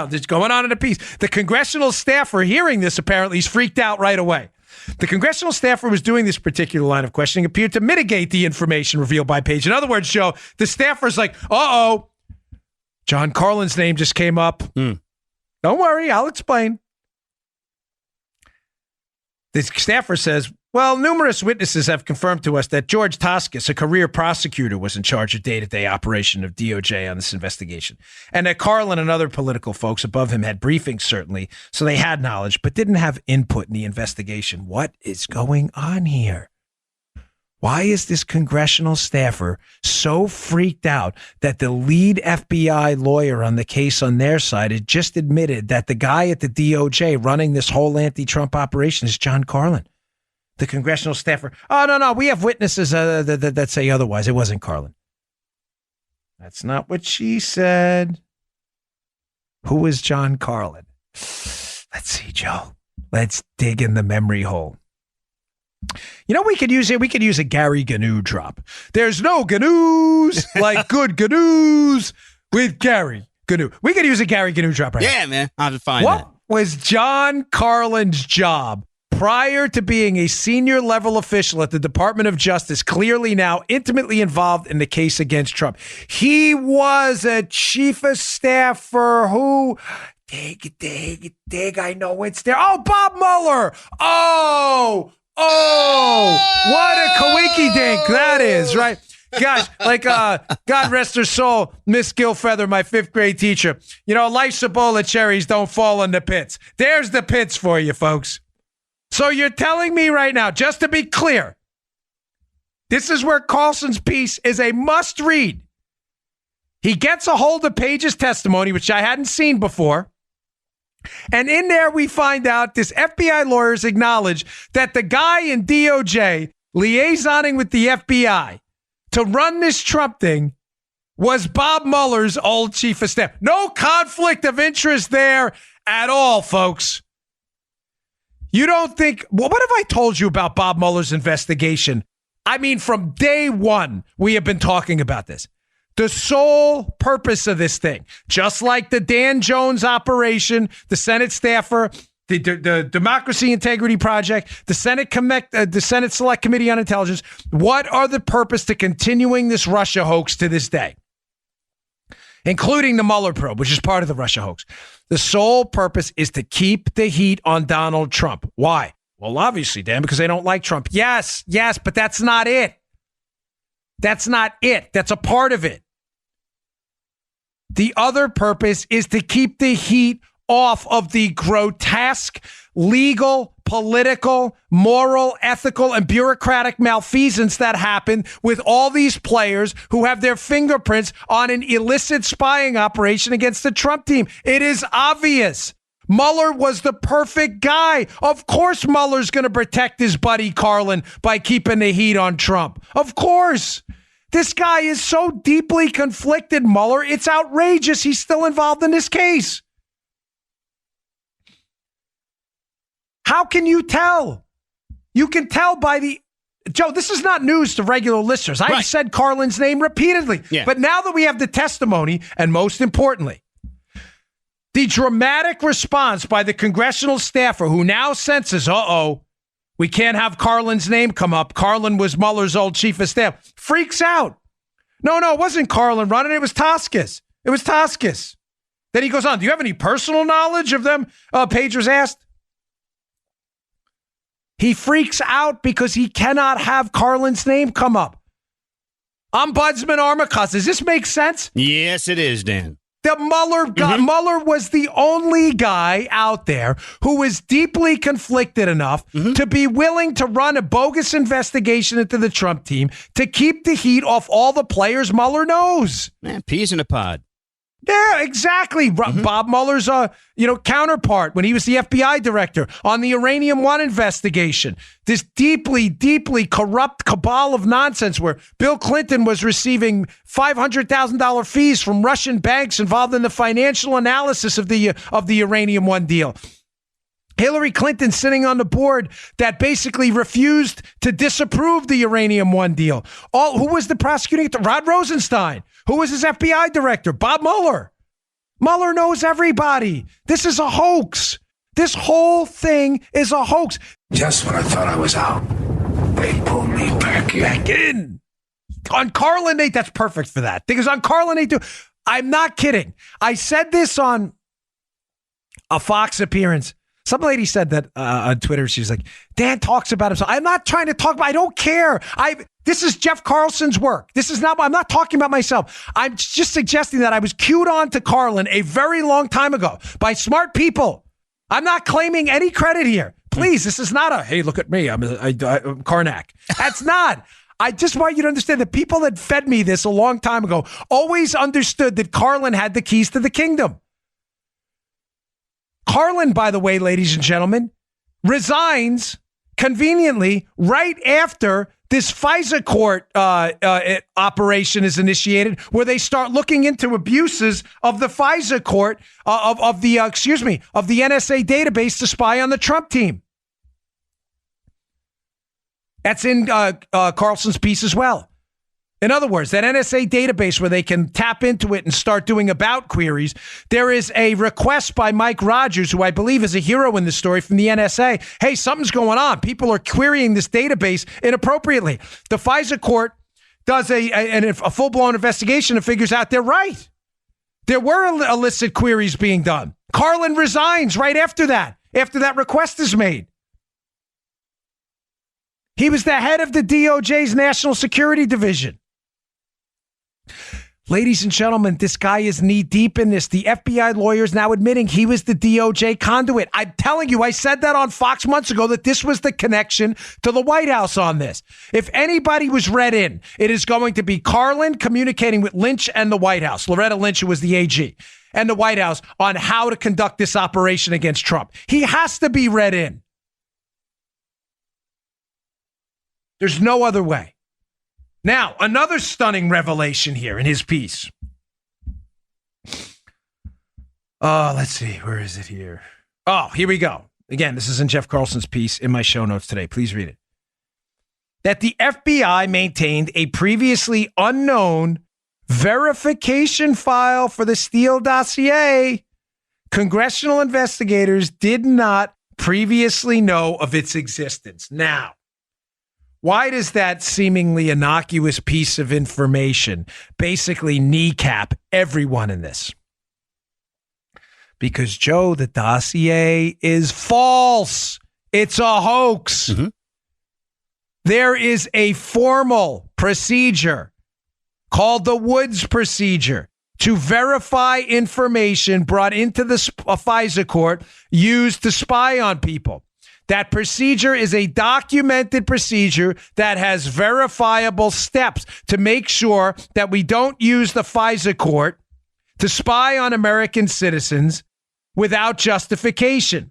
this is going on in a piece. The congressional staffer hearing this, apparently, he's freaked out right away. The congressional staffer was doing this particular line of questioning appeared to mitigate the information revealed by Page. In other words, Joe, the staffer's like, John Carlin's name just came up. Don't worry, I'll explain. The staffer says, well, numerous witnesses have confirmed to us that George Toscas, a career prosecutor, was in charge of day-to-day operation of DOJ on this investigation, and that Carlin and other political folks above him had briefings, certainly, so they had knowledge, but didn't have input in the investigation. What is going on here? Why is this congressional staffer so freaked out that the lead FBI lawyer on the case on their side had just admitted that the guy at the DOJ running this whole anti-Trump operation is John Carlin? The congressional staffer, no, we have witnesses that say otherwise. It wasn't Carlin. That's not what she said. Who was John Carlin? Let's see, Joe. Let's dig in the memory hole. You know, we could use a Gary Gnu drop. There's no Gnu's like good Gnu's with Gary Gnu. We could use a Gary Gnu drop right now. Yeah, man. I'll find that. What was John Carlin's job prior to being a senior level official at the Department of Justice, clearly now intimately involved in the case against Trump? He was a chief of staff for who? Dig, I know it's there. Oh, Bob Mueller. Oh, what a coinky dink that is, right? Gosh, like, God rest her soul, Miss Gilfeather, my fifth grade teacher. You know, life's a bowl of cherries, don't fall in the pits. There's the pits for you, folks. So you're telling me right now, just to be clear, this is where Carlson's piece is a must read. He gets a hold of Page's testimony, which I hadn't seen before. And in there, we find out this FBI lawyers acknowledge that the guy in DOJ liaisoning with the FBI to run this Trump thing was Bob Mueller's old chief of staff. No conflict of interest there at all, folks. You don't think, well, what have I told you about Bob Mueller's investigation? I mean, from day one, we have been talking about this. The sole purpose of this thing, just like the Dan Jones operation, the Senate staffer, the Democracy Integrity Project, the Senate Select Committee on Intelligence, what are the purpose to continuing this Russia hoax to this day? Including the Mueller probe, which is part of the Russia hoax. The sole purpose is to keep the heat on Donald Trump. Why? Well, obviously, Dan, because they don't like Trump. Yes, but that's not it. That's not it. That's a part of it. The other purpose is to keep the heat off of the grotesque, legal, political, moral, ethical, and bureaucratic malfeasance that happened with all these players who have their fingerprints on an illicit spying operation against the Trump team. It is obvious. Mueller was the perfect guy. Of course Mueller's going to protect his buddy Carlin by keeping the heat on Trump. Of course. This guy is so deeply conflicted, Mueller. It's outrageous he's still involved in this case. How can you tell? You can tell by the... Joe, this is not news to regular listeners. I've said Carlin's name repeatedly. Yeah. But now that we have the testimony, and most importantly, the dramatic response by the congressional staffer who now senses, we can't have Carlin's name come up. Carlin was Mueller's old chief of staff. Freaks out. No, it wasn't Carlin running. It was Toscas. Then he goes on, do you have any personal knowledge of them? Page was asked. He freaks out because he cannot have Carlin's name come up. Ombudsman Armacost. Does this make sense? Yes, it is, Dan. The Mueller guy, Mueller was the only guy out there who was deeply conflicted enough to be willing to run a bogus investigation into the Trump team to keep the heat off all the players Mueller knows. Man, peas in a pod. Yeah, exactly. Bob Mueller's counterpart when he was the FBI director on the Uranium One investigation. This deeply, deeply corrupt cabal of nonsense where Bill Clinton was receiving $500,000 fees from Russian banks involved in the financial analysis of the Uranium One deal. Hillary Clinton sitting on the board that basically refused to disapprove the Uranium One deal. Who was the prosecuting? Rod Rosenstein. Who was his FBI director? Bob Mueller. Mueller knows everybody. This is a hoax. This whole thing is a hoax. Just when I thought I was out, they pulled me back in. On Carlin, Nate, that's perfect for that. Because on Carlin, Nate, I'm not kidding. I said this on a Fox appearance. Some lady said that on Twitter. She's like, Dan talks about himself. I'm not trying to talk about, I don't care. This is Jeff Carlson's work. I'm not talking about myself. I'm just suggesting that I was cued on to Carlin a very long time ago by smart people. I'm not claiming any credit here. Please, this is not hey, look at me. I'm Karnak. That's not. I just want you to understand that people that fed me this a long time ago always understood that Carlin had the keys to the kingdom. Carlin, by the way, ladies and gentlemen, resigns conveniently right after this FISA court operation is initiated, where they start looking into abuses of the FISA court of the NSA database to spy on the Trump team. That's in Carlson's piece as well. In other words, that NSA database where they can tap into it and start doing about queries, there is a request by Mike Rogers, who I believe is a hero in this story from the NSA. Hey, something's going on. People are querying this database inappropriately. The FISA court does a full-blown investigation and figures out they're right. There were illicit queries being done. Carlin resigns right after that request is made. He was the head of the DOJ's National Security Division. Ladies and gentlemen, this guy is knee deep in this. The FBI lawyer is now admitting he was the DOJ conduit. I'm telling you, I said that on Fox months ago, that this was the connection to the White House on this. If anybody was read in, it is going to be Carlin communicating with Lynch and the White House, Loretta Lynch, who was the AG, and the White House on how to conduct this operation against Trump. He has to be read in. There's no other way. Now, another stunning revelation here in his piece. Let's see. Where is it here? Oh, here we go. Again, this is in Jeff Carlson's piece in my show notes today. Please read it. That the FBI maintained a previously unknown verification file for the Steele dossier. Congressional investigators did not previously know of its existence. Now, why does that seemingly innocuous piece of information basically kneecap everyone in this? Because, Joe, the dossier is false. It's a hoax. Mm-hmm. There is a formal procedure called the Woods procedure to verify information brought into the FISA court used to spy on people. That procedure is a documented procedure that has verifiable steps to make sure that we don't use the FISA court to spy on American citizens without justification.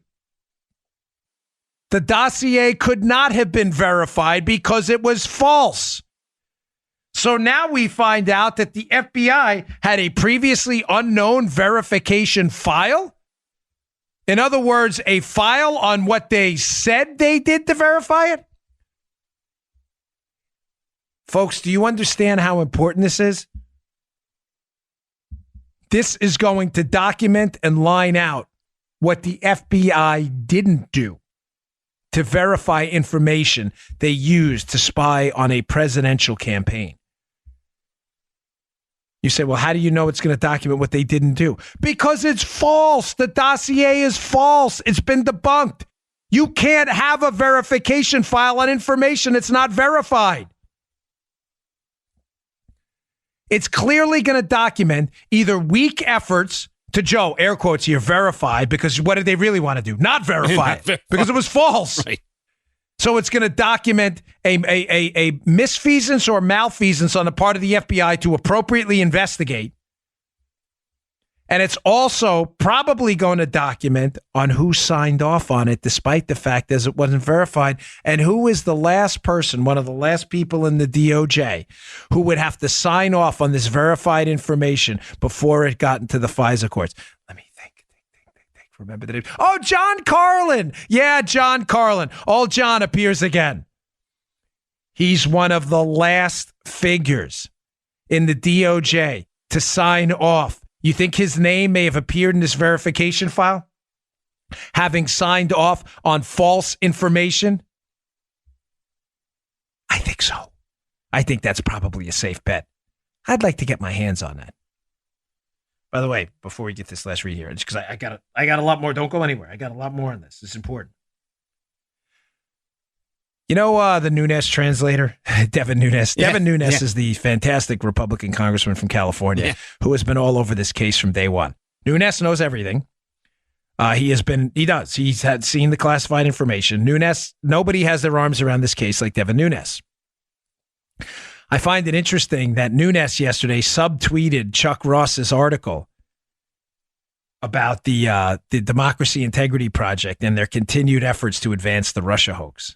The dossier could not have been verified because it was false. So now we find out that the FBI had a previously unknown verification file. In other words, a file on what they said they did to verify it. Folks, do you understand how important this is? This is going to document and line out what the FBI didn't do to verify information they used to spy on a presidential campaign. You say, well, how do you know it's going to document what they didn't do? Because it's false. The dossier is false. It's been debunked. You can't have a verification file on information that's not verified. It's clearly going to document either weak efforts to, Joe, air quotes here, verify, because what did they really want to do? Not verify it, because it was false. Right. So it's going to document a misfeasance or malfeasance on the part of the FBI to appropriately investigate. And it's also probably going to document on who signed off on it, despite the fact that it wasn't verified, and who is the last person, one of the last people in the DOJ, who would have to sign off on this verified information before it got into the FISA courts. Let me think. Remember the name? Oh, John Carlin. Yeah, John Carlin. Old John appears again. He's one of the last figures in the DOJ to sign off. You think his name may have appeared in this verification file? Having signed off on false information? I think so. I think that's probably a safe bet. I'd like to get my hands on that. By the way, before we get this last read here, just because I got a lot more. Don't go anywhere. I got a lot more on this. It's important. You know the Nunes translator, Devin Nunes? Yeah, Devin Nunes is the fantastic Republican congressman from California who has been all over this case from day one. Nunes knows everything. He's had seen the classified information. Nunes, nobody has their arms around this case like Devin Nunes. I find it interesting that Nunes yesterday subtweeted Chuck Ross's article about the Democracy Integrity Project and their continued efforts to advance the Russia hoax.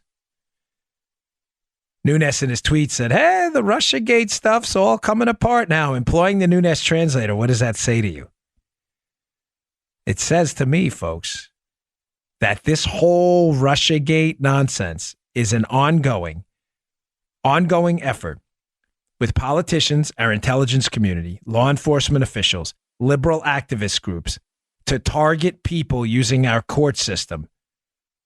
Nunes in his tweet said, hey, the Russiagate stuff's all coming apart now. Employing the Nunes translator, what does that say to you? It says to me, folks, that this whole Russiagate nonsense is an ongoing effort with politicians, our intelligence community, law enforcement officials, liberal activist groups to target people using our court system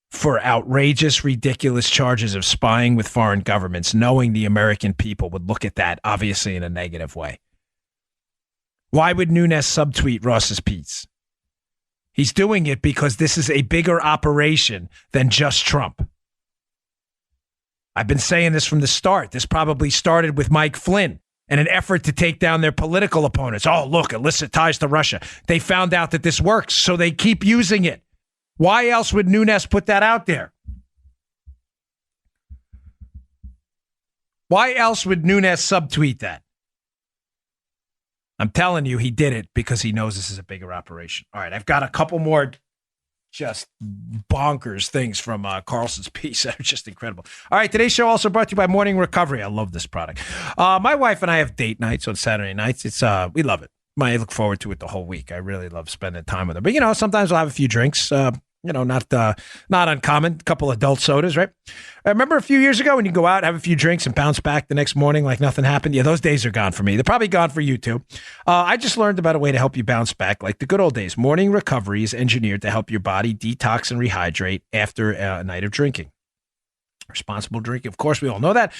for outrageous, ridiculous charges of spying with foreign governments, knowing the American people would look at that, obviously, in a negative way. Why would Nunes subtweet Ross's piece? He's doing it because this is a bigger operation than just Trump. I've been saying this from the start. This probably started with Mike Flynn and an effort to take down their political opponents. Oh, look, illicit ties to Russia. They found out that this works, so they keep using it. Why else would Nunes put that out there? Why else would Nunes subtweet that? I'm telling you, he did it because he knows this is a bigger operation. All right, I've got a couple more just bonkers things from Carlson's piece that are just incredible. All right, today's show also brought to you by Morning Recovery. I love this product. My wife and I have date nights on Saturday nights. We love it. I look forward to it the whole week. I really love spending time with her. But, sometimes we'll have a few drinks. Not uncommon. A couple adult sodas, right? I remember a few years ago when you go out, have a few drinks, and bounce back the next morning like nothing happened. Yeah, those days are gone for me. They're probably gone for you too. I just learned about a way to help you bounce back like the good old days. Morning Recovery is engineered to help your body detox and rehydrate after a night of drinking. Responsible drinking. Of course, we all know that.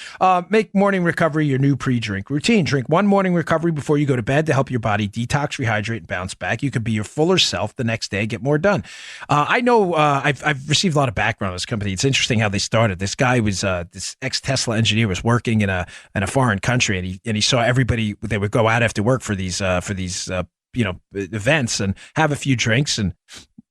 Make Morning Recovery your new pre-drink routine. Drink one Morning Recovery before you go to bed to help your body detox, rehydrate, and bounce back. You could be your fuller self the next day, get more done. I know I've received a lot of background on this company. It's interesting how they started. This guy was this ex-Tesla engineer was working in a foreign country, and he saw everybody. They would go out after work for these events and have a few drinks, and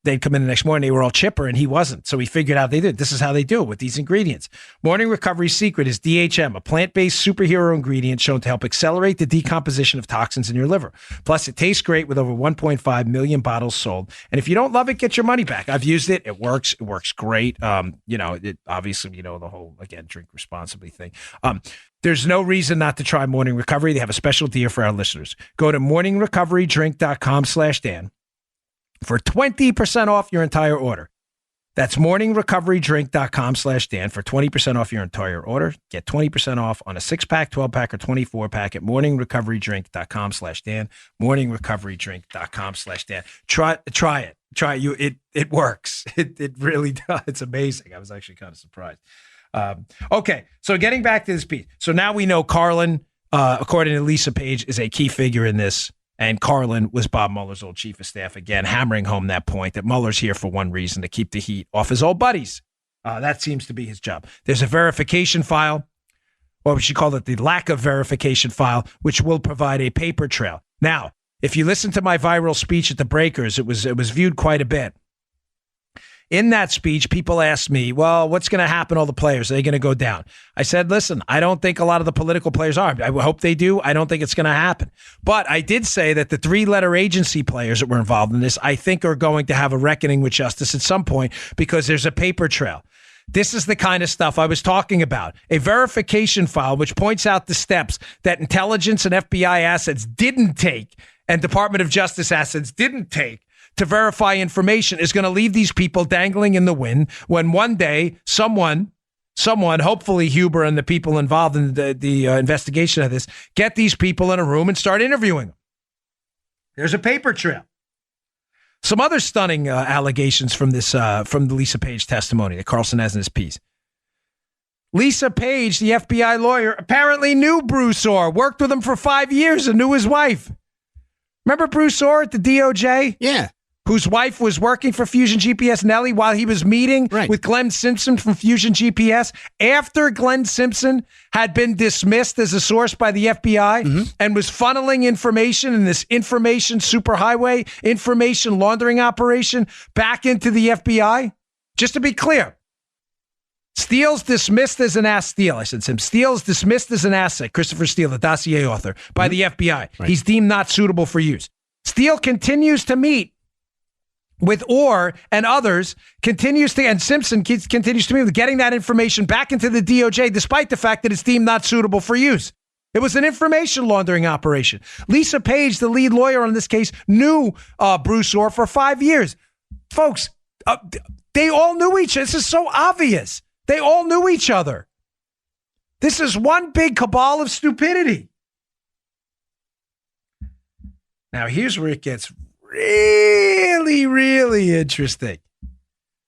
they'd come in the next morning, they were all chipper, and he wasn't. So he figured out this is how they do it with these ingredients. Morning Recovery's secret is DHM, a plant-based superhero ingredient shown to help accelerate the decomposition of toxins in your liver. Plus, it tastes great with over 1.5 million bottles sold. And if you don't love it, get your money back. I've used it. It works. It works great. It obviously, the whole, again, drink responsibly thing. There's no reason not to try Morning Recovery. They have a special deal for our listeners. Go to morningrecoverydrink.com/Dan. for 20% off your entire order. That's morningrecoverydrink.com/Dan for 20% off your entire order. Get 20% off on a 6-pack, 12-pack, or 24-pack at morningrecoverydrink.com/Dan. morningrecoverydrink.com/Dan. Try it. It works. It really does. It's amazing. I was actually kind of surprised. Okay, so getting back to this piece. So now we know Carlin according to Lisa Page, is a key figure in this. And Carlin was Bob Mueller's old chief of staff, again, hammering home that point that Mueller's here for one reason, to keep the heat off his old buddies. That seems to be his job. There's a verification file, or we should call it the lack of verification file, which will provide a paper trail. Now, if you listen to my viral speech at the Breakers, it was viewed quite a bit. In that speech, people asked me, well, what's going to happen to all the players? Are they going to go down? I said, listen, I don't think a lot of the political players are. I hope they do. I don't think it's going to happen. But I did say that the three-letter agency players that were involved in this, I think, are going to have a reckoning with justice at some point because there's a paper trail. This is the kind of stuff I was talking about. A verification file which points out the steps that intelligence and FBI assets didn't take and Department of Justice assets didn't take to verify information is going to leave these people dangling in the wind when one day someone, hopefully Huber and the people involved in the investigation of this, get these people in a room and start interviewing them. There's a paper trail. Some other stunning allegations from this from the Lisa Page testimony that Carlson has in his piece. Lisa Page, the FBI lawyer, apparently knew Bruce Orr, worked with him for 5 years and knew his wife. Remember Bruce Orr at the DOJ? Yeah. Whose wife was working for Fusion GPS, Nellie, while he was meeting with Glenn Simpson from Fusion GPS. After Glenn Simpson had been dismissed as a source by the FBI and was funneling information in this information superhighway, information laundering operation back into the FBI. Just to be clear, Steele's dismissed as an asset. Steele, I said Sim. Steele's dismissed as an asset, Christopher Steele, the dossier author, by the FBI. Right. He's deemed not suitable for use. Steele continues to meet with Orr and others, and Simpson continues to meet with getting that information back into the DOJ, despite the fact that it's deemed not suitable for use. It was an information laundering operation. Lisa Page, the lead lawyer on this case, knew Bruce Orr for 5 years. Folks, they all knew each other. This is so obvious. They all knew each other. This is one big cabal of stupidity. Now, here's where it gets really, really interesting.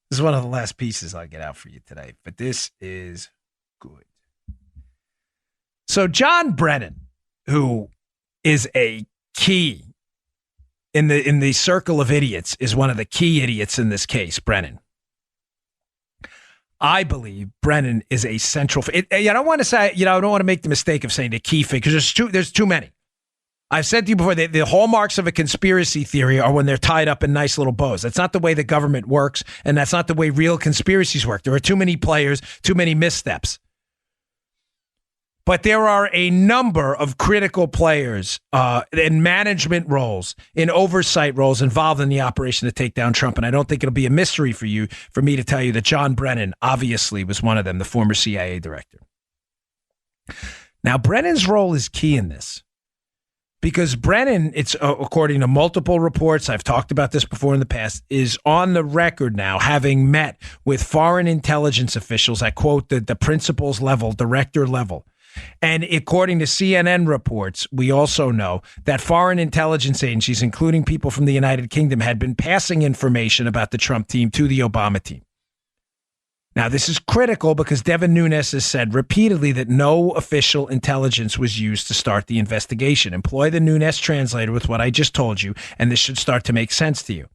This is one of the last pieces I'll get out for you today, but this is good. So John Brennan, who is a key in the circle of idiots, is one of the key idiots in this case, Brennan. I believe Brennan is a central. I don't want to say, I don't want to make the mistake of saying the key figure because there's too many. I've said to you before, the hallmarks of a conspiracy theory are when they're tied up in nice little bows. That's not the way the government works, and that's not the way real conspiracies work. There are too many players, too many missteps. But there are a number of critical players in management roles, in oversight roles involved in the operation to take down Trump. And I don't think it'll be a mystery for me to tell you that John Brennan obviously was one of them, the former CIA director. Now, Brennan's role is key in this. Because Brennan, it's according to multiple reports, I've talked about this before in the past, is on the record now having met with foreign intelligence officials at, quote, the principals level, director level. And according to CNN reports, we also know that foreign intelligence agencies, including people from the United Kingdom, had been passing information about the Trump team to the Obama team. Now, this is critical because Devin Nunes has said repeatedly that no official intelligence was used to start the investigation. Employ the Nunes translator with what I just told you, and this should start to make sense to you.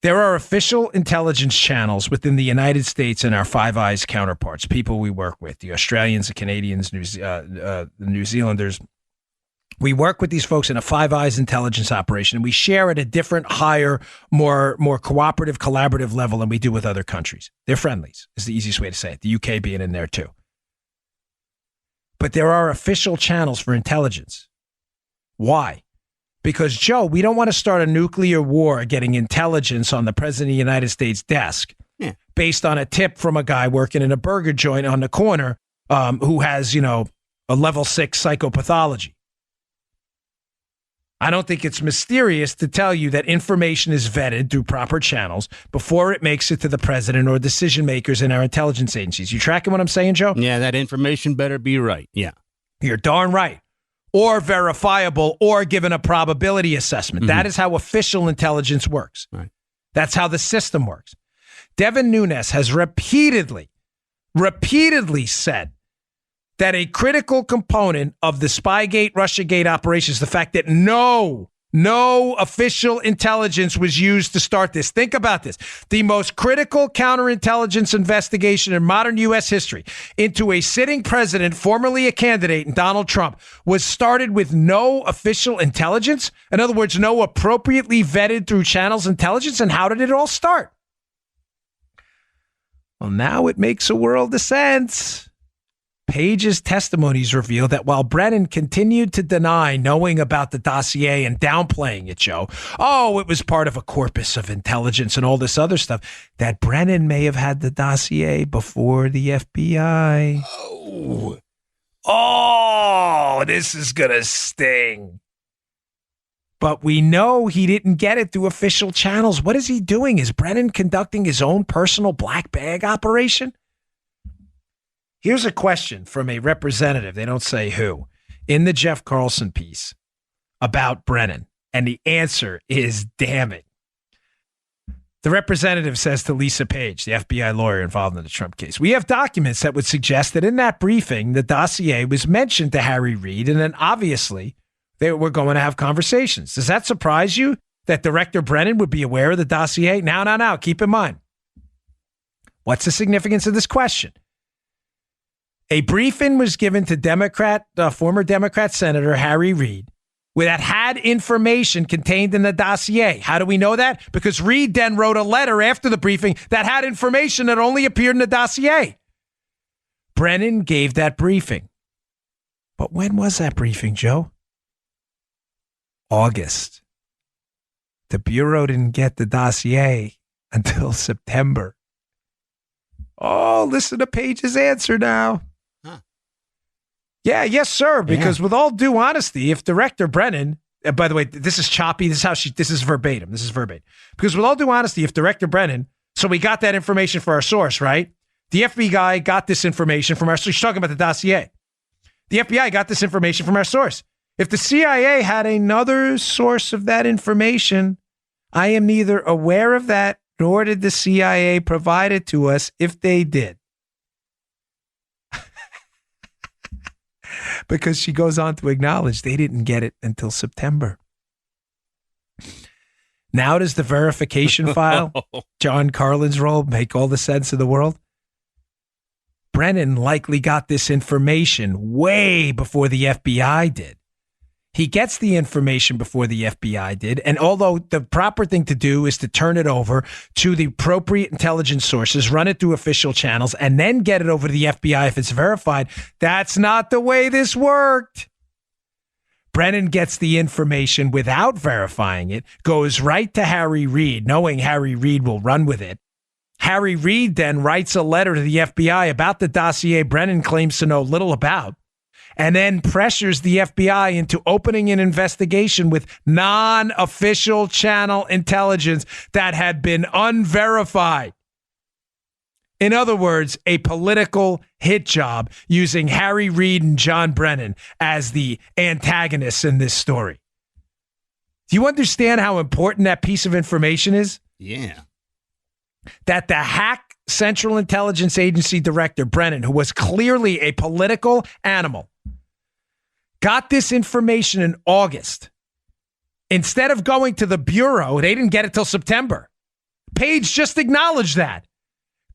There are official intelligence channels within the United States and our Five Eyes counterparts, people we work with, the Australians, the Canadians, the New Zealanders. We work with these folks in a Five Eyes intelligence operation, and we share at a different, higher, more cooperative, collaborative level than we do with other countries. They're friendlies, is the easiest way to say it, the UK being in there too. But there are official channels for intelligence. Why? Because, Joe, we don't want to start a nuclear war getting intelligence on the President of the United States desk based on a tip from a guy working in a burger joint on the corner who has, a level 6 psychopathology. I don't think it's mysterious to tell you that information is vetted through proper channels before it makes it to the president or decision makers in our intelligence agencies. You tracking what I'm saying, Joe? Yeah, that information better be right. Yeah. You're darn right. Or verifiable or given a probability assessment. Mm-hmm. That is how official intelligence works. Right. That's how the system works. Devin Nunes has repeatedly said that a critical component of the Spygate, Russiagate operations, the fact that no official intelligence was used to start this. Think about this. The most critical counterintelligence investigation in modern U.S. history into a sitting president, formerly a candidate, Donald Trump, was started with no official intelligence. In other words, no appropriately vetted through channels intelligence. And how did it all start? Well, now it makes a world of sense. Page's testimonies reveal that while Brennan continued to deny knowing about the dossier and downplaying it, Joe, it was part of a corpus of intelligence and all this other stuff, that Brennan may have had the dossier before the FBI. Oh, this is going to sting. But we know he didn't get it through official channels. What is he doing? Is Brennan conducting his own personal black bag operation? Here's a question from a representative, they don't say who, in the Jeff Carlson piece about Brennan. And the answer is damning. The representative says to Lisa Page, the FBI lawyer involved in the Trump case, we have documents that would suggest that in that briefing, the dossier was mentioned to Harry Reid, and then obviously they were going to have conversations. Does that surprise you that Director Brennan would be aware of the dossier? Now, keep in mind. What's the significance of this question? A briefing was given to former Democrat Senator Harry Reid that had information contained in the dossier. How do we know that? Because Reid then wrote a letter after the briefing that had information that only appeared in the dossier. Brennan gave that briefing. But when was that briefing, Joe? August. The Bureau didn't get the dossier until September. Oh, listen to Page's answer now. Yeah, yes, sir. Because with all due honesty, if Director Brennan, by the way, this is choppy. This is verbatim. Because with all due honesty, if Director Brennan, so we got that information for our source, right? The FBI guy got this information from our source. She's talking about the dossier. The FBI got this information from our source. If the CIA had another source of that information, I am neither aware of that nor did the CIA provide it to us if they did. Because she goes on to acknowledge they didn't get it until September. Now does the verification file, John Carlin's role, make all the sense in the world? Brennan likely got this information way before the FBI did. He gets the information before the FBI did, and although the proper thing to do is to turn it over to the appropriate intelligence sources, run it through official channels, and then get it over to the FBI if it's verified, that's not the way this worked. Brennan gets the information without verifying it, goes right to Harry Reid, knowing Harry Reid will run with it. Harry Reid then writes a letter to the FBI about the dossier Brennan claims to know little about, and then pressures the FBI into opening an investigation with non-official channel intelligence that had been unverified. In other words, a political hit job using Harry Reid and John Brennan as the antagonists in this story. Do you understand how important that piece of information is? Yeah. That the hack Central Intelligence Agency Director, Brennan, who was clearly a political animal, got this information in August. Instead of going to the Bureau, they didn't get it till September. Page just acknowledged that.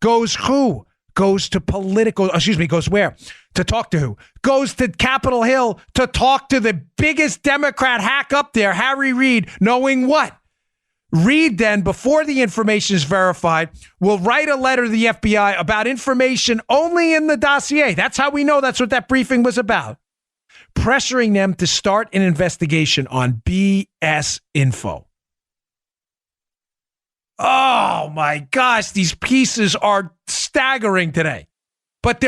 Goes who? Goes to goes where? To talk to who? Goes to Capitol Hill to talk to the biggest Democrat hack up there, Harry Reid, knowing what? Reid then, before the information is verified, will write a letter to the FBI about information only in the dossier. That's how we know that's what that briefing was about. Pressuring them to start an investigation on BS info. Oh my gosh, these pieces are staggering today. But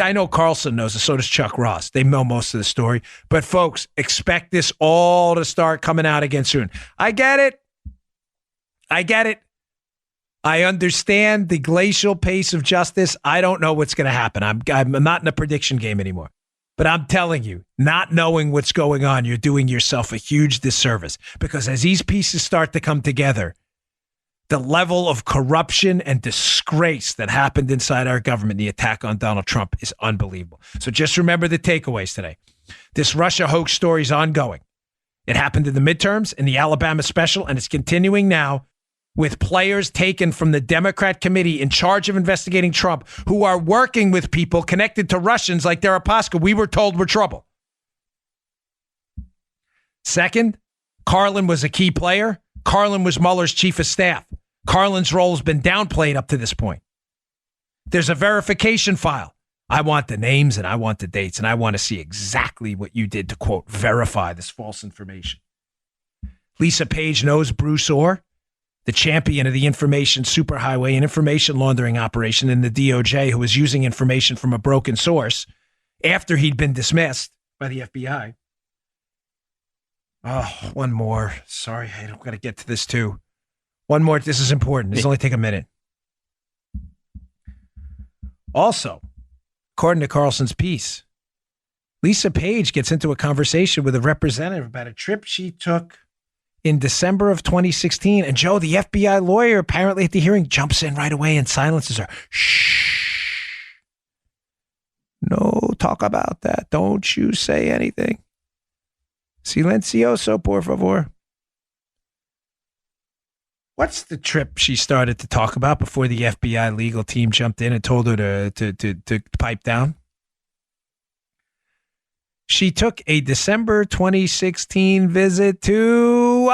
I know Carlson knows it, so does Chuck Ross. They know most of the story. But folks, expect this all to start coming out again soon. I get it. I understand the glacial pace of justice. I don't know what's going to happen. I'm not in a prediction game anymore. But I'm telling you, not knowing what's going on, you're doing yourself a huge disservice. Because as these pieces start to come together, The level of corruption and disgrace that happened inside our government, the attack on Donald Trump, is unbelievable. So just remember the takeaways today. This Russia hoax story is ongoing. It happened in the midterms, in the Alabama special, and it's continuing now with players taken from the Democrat committee in charge of investigating Trump who are working with people connected to Russians like Deripaska. We were told we're trouble. Second, Carlin was a key player. Carlin was Mueller's chief of staff. Carlin's role has been downplayed up to this point. There's a verification file. I want the names and I want the dates and I want to see exactly what you did to, quote, verify this false information. Lisa Page knows Bruce Orr, the champion of the information superhighway and information laundering operation in the DOJ, who was using information from a broken source after he'd been dismissed by the FBI. Oh, one more. Sorry, I'm going to get to this too. One more. This is important. This will only take a minute. Also, according to Carlson's piece, Lisa Page gets into a conversation with a representative about a trip she took in December of 2016. And Joe, the FBI lawyer, apparently at the hearing, jumps in right away and silences her. Shh. No talk about that. Don't you say anything. Silencioso, por favor. What's the trip she started to talk about before the FBI legal team jumped in and told her to pipe down? She took a December 2016 visit to,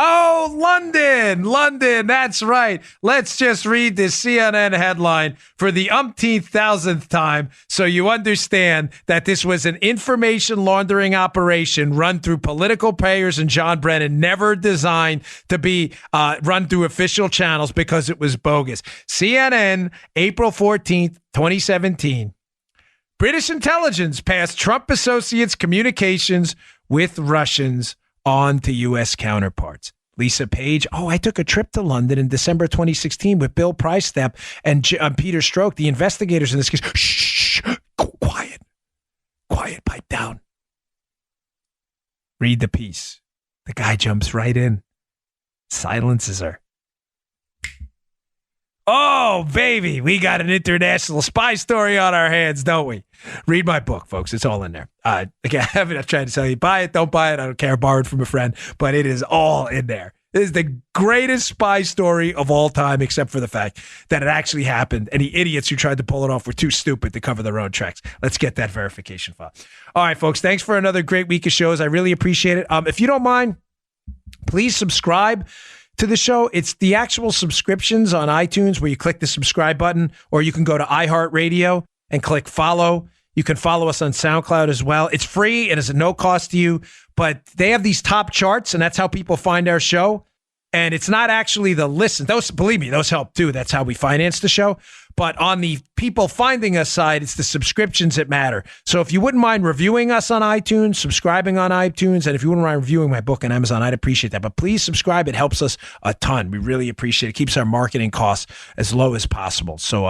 London. London, that's right. Let's just read this CNN headline for the umpteenth thousandth time so you understand that this was an information laundering operation run through political payers and John Brennan, never designed to be run through official channels because it was bogus. CNN, April 14th, 2017. British intelligence passed Trump associates' communications with Russians on to U.S. counterparts. Lisa Page, I took a trip to London in December 2016 with Bill Pricestep and Peter Strzok, the investigators in this case. Shh, quiet, pipe down. Read the piece. The guy jumps right in, silences her. Oh, baby, we got an international spy story on our hands, don't we? Read my book, folks. It's all in there. Again, I'm not trying to tell you, buy it, don't buy it. I don't care. Borrowed from a friend, but it is all in there. It is the greatest spy story of all time, except for the fact that it actually happened. And the idiots who tried to pull it off were too stupid to cover their own tracks. Let's get that verification file. All right, folks, thanks for another great week of shows. I really appreciate it. If you don't mind, please subscribe to the show. It's the actual subscriptions on iTunes where you click the subscribe button, or you can go to iHeartRadio and click follow. You can follow us on SoundCloud as well. It's free and it's at no cost to you, but they have these top charts and that's how people find our show. And it's not actually the listen. Those, believe me, those help too. That's how we finance the show. But on the people finding us side, it's the subscriptions that matter. So if you wouldn't mind reviewing us on iTunes, subscribing on iTunes, and if you wouldn't mind reviewing my book on Amazon, I'd appreciate that. But please subscribe. It helps us a ton. We really appreciate it. It keeps our marketing costs as low as possible. So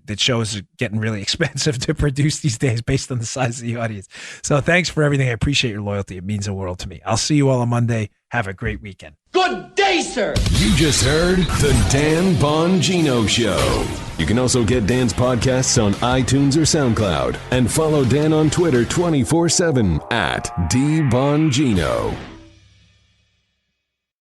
the show is getting really expensive to produce these days based on the size of the audience. So thanks for everything. I appreciate your loyalty. It means the world to me. I'll see you all on Monday. Have a great weekend. Good day, sir. You just heard the Dan Bongino Show. You can also get Dan's podcasts on iTunes or SoundCloud and follow Dan on Twitter 24/7 @DBongino.